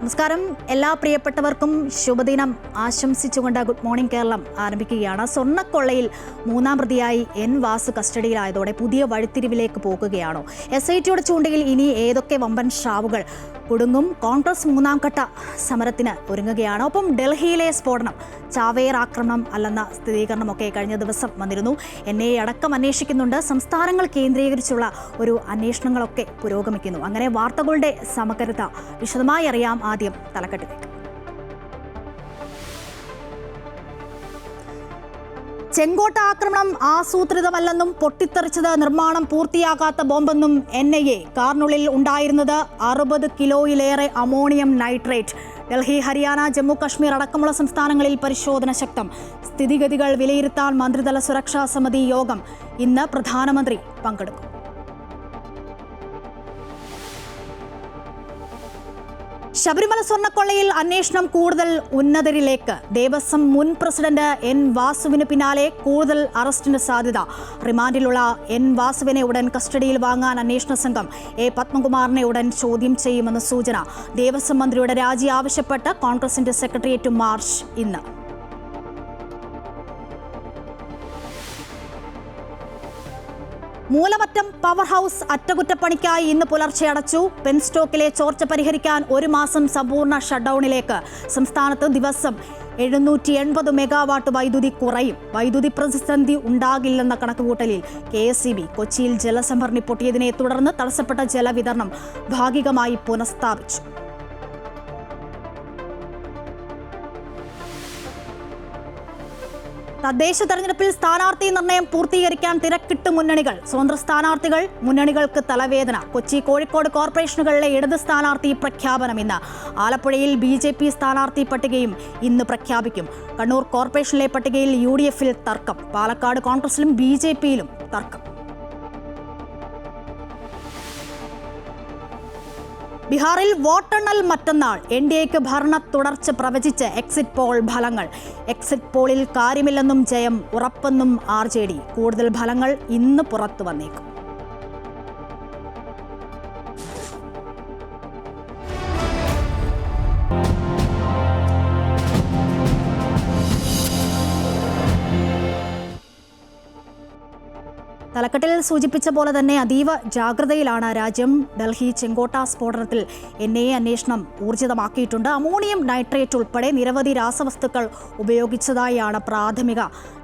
നമസ്കാരം. എല്ലാ പ്രിയപ്പെട്ടവർക്കും ശുഭദിനം ആശംസിച്ചുകൊണ്ട് ഗുഡ് മോർണിംഗ് കേരളം ആരംഭിക്കുകയാണ്. സ്വർണ്ണക്കൊള്ളയിൽ മൂന്നാം പ്രതിയായി എൻ വാസു കസ്റ്റഡിയിലായതോടെ പുതിയ വഴിത്തിരിവിലേക്ക് പോകുകയാണോ? SITയുടെ ചൂണ്ടയിൽ ഇനി ഏതൊക്കെ വമ്പൻ ഷാവുകൾ കുടുങ്ങും? കോൺഗ്രസ് മൂന്നാം ഘട്ട സമരത്തിന് ഒരുങ്ങുകയാണ്. ഒപ്പം ഡൽഹിയിലെ സ്ഫോടനം ചാവേർ ആക്രമണം അല്ലെന്ന സ്ഥിരീകരണമൊക്കെ കഴിഞ്ഞ ദിവസം വന്നിരുന്നു. NIA അടക്കം അന്വേഷിക്കുന്നുണ്ട്. സംസ്ഥാനങ്ങൾ കേന്ദ്രീകരിച്ചുള്ള ഒരു അന്വേഷണങ്ങളൊക്കെ പുരോഗമിക്കുന്നു. അങ്ങനെ വാർത്തകളുടെ സമഗ്രത വിശദമായി അറിയാം. ആദ്യം തലക്കെട്ടിലേക്ക്. ചെങ്കോട്ട ആക്രമണം ആസൂത്രിതമല്ലെന്നും പൊട്ടിത്തെറിച്ചത് നിർമ്മാണം പൂർത്തിയാകാത്ത ബോംബെന്നും NIA. കാറിനുള്ളിൽ ഉണ്ടായിരുന്നത് 60 കിലോയിലേറെ അമോണിയം നൈട്രേറ്റ്. ഡൽഹി, ഹരിയാന, ജമ്മു കശ്മീർ അടക്കമുള്ള സംസ്ഥാനങ്ങളിൽ പരിശോധന ശക്തം. സ്ഥിതിഗതികൾ വിലയിരുത്താൻ മന്ത്രിതല സുരക്ഷാ സമിതി യോഗം. ഇന്ന് പ്രധാനമന്ത്രി പങ്കെടുക്കും. ശബരിമല സ്വർണ്ണക്കൊള്ളയിൽ അന്വേഷണം കൂടുതൽ ഉന്നതരിലേക്ക്. ദേവസ്വം മുൻ പ്രസിഡന്റ് എൻ വാസുവിന് പിന്നാലെ കൂടുതൽ അറസ്റ്റിന് സാധ്യത. റിമാൻഡിലുള്ള എൻ വാസുവിനെ ഉടൻ കസ്റ്റഡിയിൽ വാങ്ങാൻ അന്വേഷണ സംഘം. A. പത്മകുമാറിനെ ഉടൻ ചോദ്യം ചെയ്യുമെന്ന് സൂചന. ദേവസ്വം മന്ത്രിയുടെ രാജി ആവശ്യപ്പെട്ട് കോൺഗ്രസിന്റെ സെക്രട്ടേറിയറ്റ് മാർച്ച് ഇന്ന്. മൂലമറ്റം പവർ ഹൗസ് അറ്റകുറ്റപ്പണിക്കായി ഇന്ന് പുലർച്ചെ അടച്ചു. പെൻസ്റ്റോക്കിലെ ചോർച്ച പരിഹരിക്കാൻ 1 മാസം സമ്പൂർണ്ണ ഷട്ട്ഡൌണിലേക്ക്. സംസ്ഥാനത്ത് ദിവസം 780 മെഗാവാട്ട് വൈദ്യുതി കുറയും. വൈദ്യുതി പ്രതിസന്ധി ഉണ്ടാകില്ലെന്ന കണക്കുകൂട്ടലിൽ KSEB. കൊച്ചിയിൽ ജലസംഭരണി പൊട്ടിയതിനെ തുടർന്ന് തടസ്സപ്പെട്ട ജലവിതരണം ഭാഗികമായി പുനഃസ്ഥാപിച്ചു. തദ്ദേശ തെരഞ്ഞെടുപ്പിൽ സ്ഥാനാർത്ഥി നിർണയം പൂർത്തീകരിക്കാൻ തിരക്കിട്ട് മുന്നണികൾ. സ്വതന്ത്ര സ്ഥാനാർത്ഥികൾ, മുന്നണികൾക്ക് തലവേദന. കൊച്ചി, കോഴിക്കോട് കോർപ്പറേഷനുകളിലെ ഇടത് സ്ഥാനാർത്ഥി പ്രഖ്യാപനം ഇന്ന്. ആലപ്പുഴയിൽ BJP സ്ഥാനാർത്ഥി പട്ടികയും ഇന്ന് പ്രഖ്യാപിക്കും. കണ്ണൂർ കോർപ്പറേഷനിലെ പട്ടികയിൽ UDF-ൽ തർക്കം. പാലക്കാട് കോൺഗ്രസിലും BJP-യിലും തർക്കം. ബീഹാറിൽ വോട്ടെണ്ണൽ മറ്റന്നാൾ. NDAക്ക് ഭരണ തുടർച്ച പ്രവചിച്ച് എക്സിറ്റ് പോൾ ഫലങ്ങൾ. എക്സിറ്റ് പോളിൽ കാര്യമില്ലെന്നും ജയം ഉറപ്പെന്നും RJD. കൂടുതൽ ഫലങ്ങൾ ഇന്ന് പുറത്തു വന്നേക്കും. തലക്കെട്ടിൽ സൂചിപ്പിച്ച പോലെ തന്നെ അതീവ ജാഗ്രതയിലാണ് രാജ്യം. ഡൽഹി ചെങ്കോട്ട സ്ഫോടനത്തിൽ NIA അന്വേഷണം ഊർജിതമാക്കിയിട്ടുണ്ട്. അമോണിയം നൈട്രേറ്റ് ഉൾപ്പെടെ നിരവധി രാസവസ്തുക്കൾ ഉപയോഗിച്ചതായാണ് പ്രാഥമിക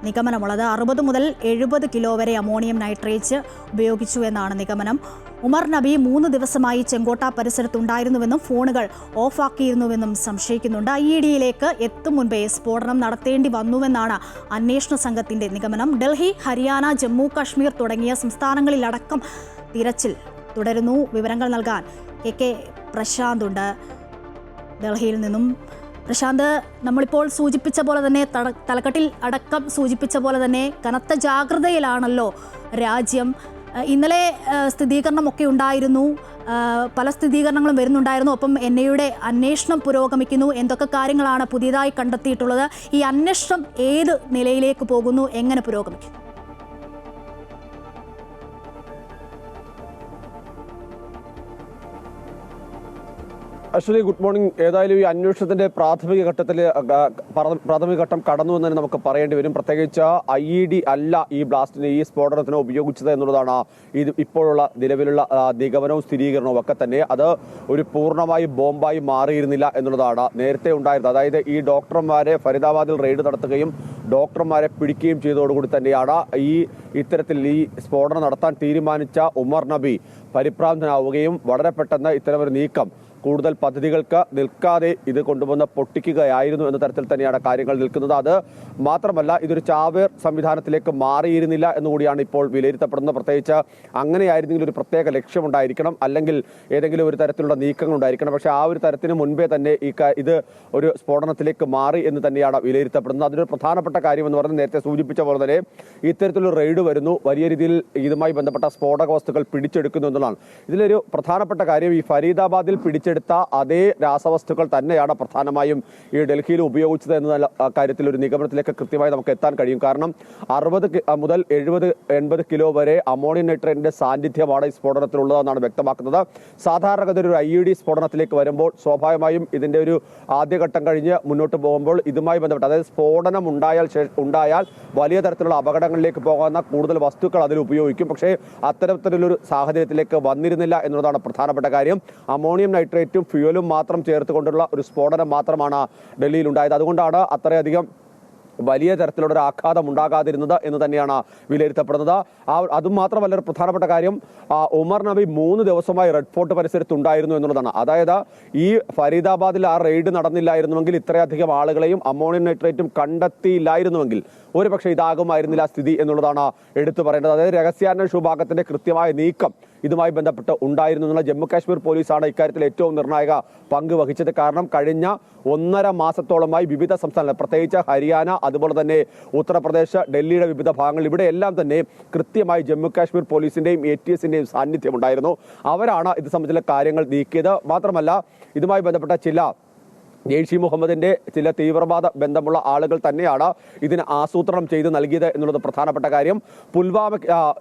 നിഗമനമുള്ളത്. 60 മുതൽ 70 കിലോ വരെ അമോണിയം നൈട്രേറ്റ് ഉപയോഗിച്ചു എന്നാണ് നിഗമനം. ഉമർ നബി 3 ദിവസമായി ചെങ്കോട്ട പരിസരത്തുണ്ടായിരുന്നുവെന്നും ഫോണുകൾ ഓഫാക്കിയിരുന്നുവെന്നും സംശയിക്കുന്നുണ്ട്. IEDയിലേക്ക് എത്തും മുൻപേ സ്ഫോടനം നടത്തേണ്ടി വന്നുവെന്നാണ് അന്വേഷണ സംഘത്തിന്റെ നിഗമനം. ഡൽഹി, ഹരിയാന, ജമ്മു കശ്മീർ തുടങ്ങിയ സംസ്ഥാനങ്ങളിലടക്കം തിരച്ചിൽ തുടരുന്നു. വിവരങ്ങൾ നൽകാൻ KK പ്രശാന്ത് ഉണ്ട് ഡൽഹിയിൽ നിന്നും. പ്രശാന്ത്, നമ്മളിപ്പോൾ സൂചിപ്പിച്ച പോലെ തന്നെ തലക്കെട്ടിൽ അടക്കം സൂചിപ്പിച്ച പോലെ തന്നെ കനത്ത ജാഗ്രതയിലാണല്ലോ രാജ്യം. ഇന്നലെ സ്ഥിരീകരണമൊക്കെ ഉണ്ടായിരുന്നു, പല സ്ഥിരീകരണങ്ങളും വരുന്നുണ്ടായിരുന്നു. ഒപ്പം NIAയുടെ അന്വേഷണം പുരോഗമിക്കുന്നു. എന്തൊക്കെ കാര്യങ്ങളാണ് പുതിയതായി കണ്ടെത്തിയിട്ടുള്ളത്? ഈ അന്വേഷണം ഏത് നിലയിലേക്ക് പോകുന്നു? എങ്ങനെ പുരോഗമിക്കും? Aswathy, good morning. ഏതായാലും ഈ അന്വേഷണത്തിന്റെ പ്രാഥമിക ഘട്ടം കടന്നു എന്ന് തന്നെ നമുക്ക് പറയേണ്ടി വരും. പ്രത്യേകിച്ച് IED അല്ല ഈ ബ്ലാസ്റ്റിന്, ഈ സ്ഫോടനത്തിന് ഉപയോഗിച്ചത് എന്നുള്ളതാണ് ഇത് ഇപ്പോഴുള്ള നിലവിലുള്ള നിഗമനവും സ്ഥിരീകരണവും ഒക്കെ തന്നെ. അത് ഒരു പൂർണ്ണമായി ബോംബായി മാറിയിരുന്നില്ല എന്നുള്ളതാണ് നേരത്തെ ഉണ്ടായിരുന്നത്. അതായത് ഈ ഡോക്ടർമാരെ ഫരീദാബാദിൽ റെയ്ഡ് നടത്തുകയും ഡോക്ടർമാരെ പിടിക്കുകയും ചെയ്തതോടുകൂടി തന്നെയാണ് ഇത്തരത്തിൽ ഈ സ്ഫോടനം നടത്താൻ തീരുമാനിച്ച ഉമർ നബി പരിഭ്രാന്തനാവുകയും വളരെ പെട്ടെന്ന് ഇത്തരമൊരു നീക്കം കൂടുതൽ പദ്ധതികൾക്ക് നിൽക്കാതെ ഇത് കൊണ്ടുവന്ന് പൊട്ടിക്കുകയായിരുന്നു എന്ന തരത്തിൽ തന്നെയാണ് കാര്യങ്ങൾ നിൽക്കുന്നത്. അത് മാത്രമല്ല, ഇതൊരു ചാവേർ സംവിധാനത്തിലേക്ക് മാറിയിരുന്നില്ല എന്നുകൂടിയാണ് ഇപ്പോൾ വിലയിരുത്തപ്പെടുന്നത്. പ്രത്യേകിച്ച് അങ്ങനെയായിരുന്നെങ്കിൽ ഒരു പ്രത്യേക ലക്ഷ്യമുണ്ടായിരിക്കണം, അല്ലെങ്കിൽ ഏതെങ്കിലും ഒരു തരത്തിലുള്ള നീക്കങ്ങൾ ഉണ്ടായിരിക്കണം. പക്ഷേ ആ ഒരു തരത്തിന് മുൻപേ തന്നെ ഇത് ഒരു സ്ഫോടനത്തിലേക്ക് മാറി എന്ന് തന്നെയാണ് വിലയിരുത്തപ്പെടുന്നത്. അതിനൊരു പ്രധാനപ്പെട്ട കാര്യം എന്ന് പറയുന്നത്, നേരത്തെ സൂചിപ്പിച്ച പോലെ തന്നെ ഇത്തരത്തിലൊരു റെയ്ഡ് വരുന്നു, വലിയ രീതിയിൽ ഇതുമായി ബന്ധപ്പെട്ട സ്ഫോടക വസ്തുക്കൾ പിടിച്ചെടുക്കുന്നു എന്നുള്ളതാണ്. ഇതിലൊരു പ്രധാനപ്പെട്ട കാര്യം, ഈ ഫരീദാബാദിൽ പിടിച്ചെടുത്ത പിടിച്ചെടുത്ത അതേ രാസവസ്തുക്കൾ തന്നെയാണ് പ്രധാനമായും ഈ ഡൽഹിയിൽ ഉപയോഗിച്ചത് എന്ന കാര്യത്തിൽ ഒരു നിഗമനത്തിലേക്ക് കൃത്യമായി നമുക്ക് എത്താൻ കഴിയും. കാരണം 60 മുതൽ 70-80 കിലോ വരെ അമോണിയം നൈട്രേറ്റിന്റെ സാന്നിധ്യമാണ് ഈ സ്ഫോടനത്തിലുള്ളതെന്നാണ് വ്യക്തമാക്കുന്നത്. സാധാരണഗതിയിൽ ഒരു IED സ്ഫോടനത്തിലേക്ക് വരുമ്പോൾ സ്വാഭാവികമായും ഇതിന്റെ ഒരു ആദ്യഘട്ടം കഴിഞ്ഞ് മുന്നോട്ട് പോകുമ്പോൾ ഇതുമായി ബന്ധപ്പെട്ട്, അതായത് സ്ഫോടനം ഉണ്ടായാൽ വലിയ തരത്തിലുള്ള അപകടങ്ങളിലേക്ക് പോകുന്ന കൂടുതൽ വസ്തുക്കൾ അതിൽ ഉപയോഗിക്കും. പക്ഷേ അത്തരത്തിലൊരു സാഹചര്യത്തിലേക്ക് വന്നിരുന്നില്ല എന്നുള്ളതാണ് പ്രധാനപ്പെട്ട കാര്യം. അമോണിയം നൈട്രേറ്റും ഫ്യൂവലും മാത്രം ചേർത്തുകൊണ്ടുള്ള ഒരു സ്ഫോടനം മാത്രമാണ് ഡൽഹിയിൽ ഉണ്ടായത്. അതുകൊണ്ടാണ് അത്രയധികം വലിയ തരത്തിലുള്ള ഒരു ആഘാതം ഉണ്ടാകാതിരുന്നത് എന്ന് തന്നെയാണ് വിലയിരുത്തപ്പെടുന്നത്. അതും മാത്രമല്ല, ഒരു പ്രധാനപ്പെട്ട കാര്യം, ഉമർ നബി 3 ദിവസമായി റെഡ് ഫോർട്ട് പരിസരത്ത് ഉണ്ടായിരുന്നു എന്നുള്ളതാണ്. അതായത് ഈ ഫരീദാബാദിൽ ആ റെയ്ഡ് നടന്നില്ലായിരുന്നുവെങ്കിൽ, ഇത്രയധികം ആളുകളെയും അമോണിയം നൈട്രേറ്റും കണ്ടെത്തിയില്ലായിരുന്നുവെങ്കിൽ ഒരുപക്ഷെ ഇതാകുമായിരുന്നില്ല സ്ഥിതി എന്നുള്ളതാണ് എടുത്തു പറയേണ്ടത്. അതായത് രഹസ്യാന്വേഷണ വിഭാഗത്തിന്റെ കൃത്യമായ നീക്കം ഇതുമായി ബന്ധപ്പെട്ട് ഉണ്ടായിരുന്നു എന്നുള്ള ജമ്മു കാശ്മീർ പോലീസാണ് ഇക്കാര്യത്തിൽ ഏറ്റവും നിർണായക പങ്ക് വഹിച്ചത്. കാരണം കഴിഞ്ഞ 1.5 മാസത്തോളമായി വിവിധ സംസ്ഥാനങ്ങൾ, പ്രത്യേകിച്ച് ഹരിയാന, അതുപോലെ തന്നെ ഉത്തർപ്രദേശ്, ഡൽഹിയുടെ വിവിധ ഭാഗങ്ങൾ, ഇവിടെയെല്ലാം തന്നെ കൃത്യമായി ജമ്മു കാശ്മീർ പോലീസിന്റെയും ATSന്റെയും സാന്നിധ്യം ഉണ്ടായിരുന്നു. അവരാണ് ഇത് സംബന്ധിച്ച കാര്യങ്ങൾ നീക്കിയത്. മാത്രമല്ല, ഇതുമായി ബന്ധപ്പെട്ട ചില ജെയ്ഷ് ഇ മുഹമ്മദിന്റെ ചില തീവ്രവാദ ബന്ധമുള്ള ആളുകൾ തന്നെയാണ് ഇതിന് ആസൂത്രണം ചെയ്ത് നൽകിയത് എന്നുള്ളത് പ്രധാനപ്പെട്ട കാര്യം.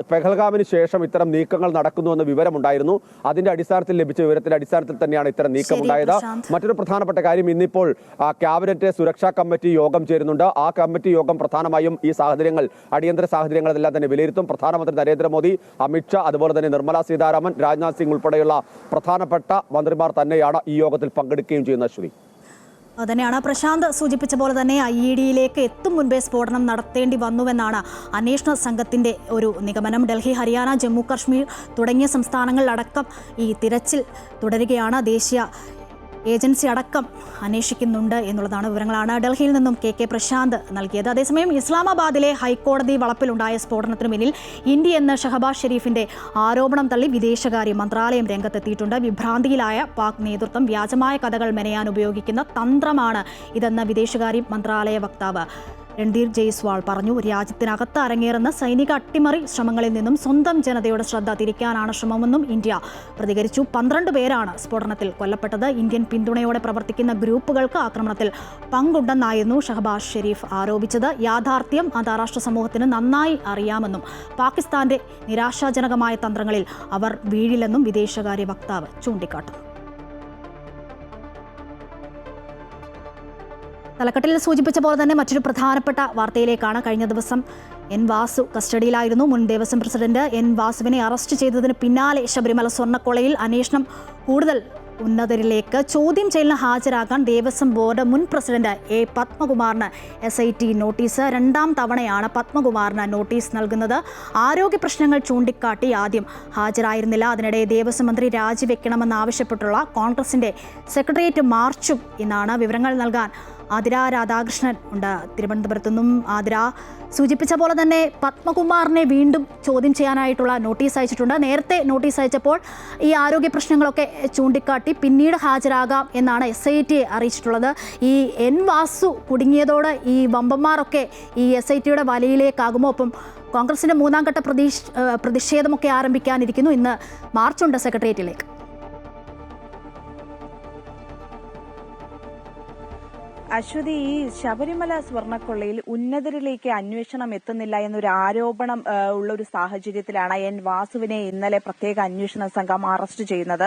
പെഹൽഗാമിന് ശേഷം ഇത്തരം നീക്കങ്ങൾ നടക്കുന്നുവെന്ന വിവരമുണ്ടായിരുന്നു. അതിന്റെ അടിസ്ഥാനത്തിൽ ലഭിച്ച വിവരത്തിന്റെ അടിസ്ഥാനത്തിൽ തന്നെയാണ് ഇത്തരം നീക്കമുണ്ടായത്. മറ്റൊരു പ്രധാനപ്പെട്ട കാര്യം, ഇന്നിപ്പോൾ ക്യാബിനറ്റ് സുരക്ഷാ കമ്മിറ്റി യോഗം ചേരുന്നുണ്ട്. ആ കമ്മിറ്റി യോഗം പ്രധാനമായും ഈ സാഹചര്യങ്ങൾ, അടിയന്തര സാഹചര്യങ്ങളെല്ലാം തന്നെ വിലയിരുത്തും. പ്രധാനമന്ത്രി നരേന്ദ്രമോദി, അമിത്ഷാ, അതുപോലെ തന്നെ നിർമ്മല സീതാരാമൻ, രാജ്നാഥ് സിംഗ് ഉൾപ്പെടെയുള്ള പ്രധാനപ്പെട്ട മന്ത്രിമാർ തന്നെയാണ് ഈ യോഗത്തിൽ പങ്കെടുക്കുകയും ചെയ്യുന്നത്. ശ്രീ അതുതന്നെയാണ് പ്രശാന്ത് സൂചിപ്പിച്ച പോലെ തന്നെ IEDയിലേക്ക് എത്തും മുൻപേ സ്ഫോടനം നടത്തേണ്ടി വന്നുവെന്നാണ് അന്വേഷണ സംഘത്തിന്റെ ഒരു നിഗമനം. ഡൽഹി, ഹരിയാന, ജമ്മു കാശ്മീർ തുടങ്ങിയ സംസ്ഥാനങ്ങളിലടക്കം ഈ തിരച്ചിൽ തുടരുകയാണ്. ദേശീയ ഏജൻസി അടക്കം അന്വേഷിക്കുന്നുണ്ട് എന്നുള്ളതാണ് വിവരങ്ങളാണ് ഡൽഹിയിൽ നിന്നും KK പ്രശാന്ത് നൽകിയത്. അതേസമയം ഇസ്ലാമാബാദിലെ ഹൈക്കോടതി വളപ്പിലുണ്ടായ സ്ഫോടനത്തിന് പിന്നിൽ ഇന്ത്യ എന്ന ഷഹബാസ് ഷെരീഫിന്റെ ആരോപണം തള്ളി വിദേശകാര്യ മന്ത്രാലയം രംഗത്തെത്തിയിട്ടുണ്ട്. വിഭ്രാന്തിയിലായ പാക് നേതൃത്വം വ്യാജമായ കഥകൾ മെനയാൻ ഉപയോഗിക്കുന്ന തന്ത്രമാണ് ഇതെന്ന് വിദേശകാര്യ മന്ത്രാലയ വക്താവ് രൺധീർ ജയ്സ്വാൾ പറഞ്ഞു. രാജ്യത്തിനകത്ത് അരങ്ങേറുന്ന സൈനിക അട്ടിമറി ശ്രമങ്ങളിൽ നിന്നും സ്വന്തം ജനതയുടെ ശ്രദ്ധ തിരിക്കാനാണ് ശ്രമമെന്നും ഇന്ത്യ പ്രതികരിച്ചു. 12 പേരാണ് സ്ഫോടനത്തിൽ കൊല്ലപ്പെട്ടത്. ഇന്ത്യൻ പിന്തുണയോടെ പ്രവർത്തിക്കുന്ന ഗ്രൂപ്പുകൾക്ക് ആക്രമണത്തിൽ പങ്കുണ്ടെന്നായിരുന്നു ഷഹബാസ് ഷെരീഫ് ആരോപിച്ചത്. യാഥാർത്ഥ്യം അന്താരാഷ്ട്ര സമൂഹത്തിന് നന്നായി അറിയാമെന്നും പാകിസ്ഥാന്റെ നിരാശാജനകമായ തന്ത്രങ്ങളിൽ അവർ വീഴില്ലെന്നും വിദേശകാര്യ വക്താവ് ചൂണ്ടിക്കാട്ടുന്നു. തലക്കെട്ടിൽ സൂചിപ്പിച്ച പോലെ തന്നെ മറ്റൊരു പ്രധാനപ്പെട്ട വാർത്തയിലേക്കാണ്. കഴിഞ്ഞ ദിവസം N. വാസു കസ്റ്റഡിയിലായിരുന്നു. മുൻ ദേവസ്വം പ്രസിഡന്റ് N. വാസുവിനെ അറസ്റ്റ് ചെയ്തതിന് പിന്നാലെ ശബരിമല സ്വർണ്ണക്കൊള്ളയിൽ അന്വേഷണം കൂടുതൽ ഉന്നതരിലേക്ക്. ചോദ്യം ചെയ്യലിന് ഹാജരാകാൻ ദേവസ്വം ബോർഡ് മുൻ പ്രസിഡന്റ് A. പത്മകുമാറിന് SIT notice. 2ാം തവണയാണ് പത്മകുമാറിന് നോട്ടീസ് നൽകുന്നത്. ആരോഗ്യ പ്രശ്നങ്ങൾ ചൂണ്ടിക്കാട്ടി ആദ്യം ഹാജരായിരുന്നില്ല. അതിനിടെ ദേവസ്വം മന്ത്രി രാജിവെക്കണമെന്നാവശ്യപ്പെട്ടുള്ള കോൺഗ്രസിന്റെ സെക്രട്ടേറിയറ്റ് മാർച്ചും ഇന്നാണ്. വിവരങ്ങൾ നൽകാൻ ആതിര രാധാകൃഷ്ണൻ ഉണ്ട് തിരുവനന്തപുരത്തു നിന്നും. ആതിര, സൂചിപ്പിച്ച പോലെ തന്നെ പത്മകുമാറിനെ വീണ്ടും ചോദ്യം ചെയ്യാനായിട്ടുള്ള നോട്ടീസ് അയച്ചിട്ടുണ്ട്. നേരത്തെ നോട്ടീസ് അയച്ചപ്പോൾ ഈ ആരോഗ്യ പ്രശ്നങ്ങളൊക്കെ ചൂണ്ടിക്കാട്ടി പിന്നീട് ഹാജരാകാം എന്നാണ് SIT അറിയിച്ചിട്ടുള്ളത്. ഈ N. വാസു കുടുങ്ങിയതോടെ ഈ വമ്പന്മാരൊക്കെ ഈ SITയുടെ വലയിലേക്കാകുമോ? ഒപ്പം കോൺഗ്രസിന്റെ 3ാം ഘട്ട പ്രതിഷേധമൊക്കെ ആരംഭിക്കാനിരിക്കുന്നു. ഇന്ന് മാർച്ചുണ്ട് സെക്രട്ടേറിയറ്റിലേക്ക്. അശ്വതി, ഈ ശബരിമല സ്വർണ്ണക്കൊള്ളയിൽ ഉന്നതരിലേക്ക് അന്വേഷണം എത്തുന്നില്ല എന്നൊരു ആരോപണം ഉള്ള ഒരു സാഹചര്യത്തിലാണ് N. വാസുവിനെ ഇന്നലെ പ്രത്യേക അന്വേഷണ സംഘം അറസ്റ്റ് ചെയ്യുന്നത്.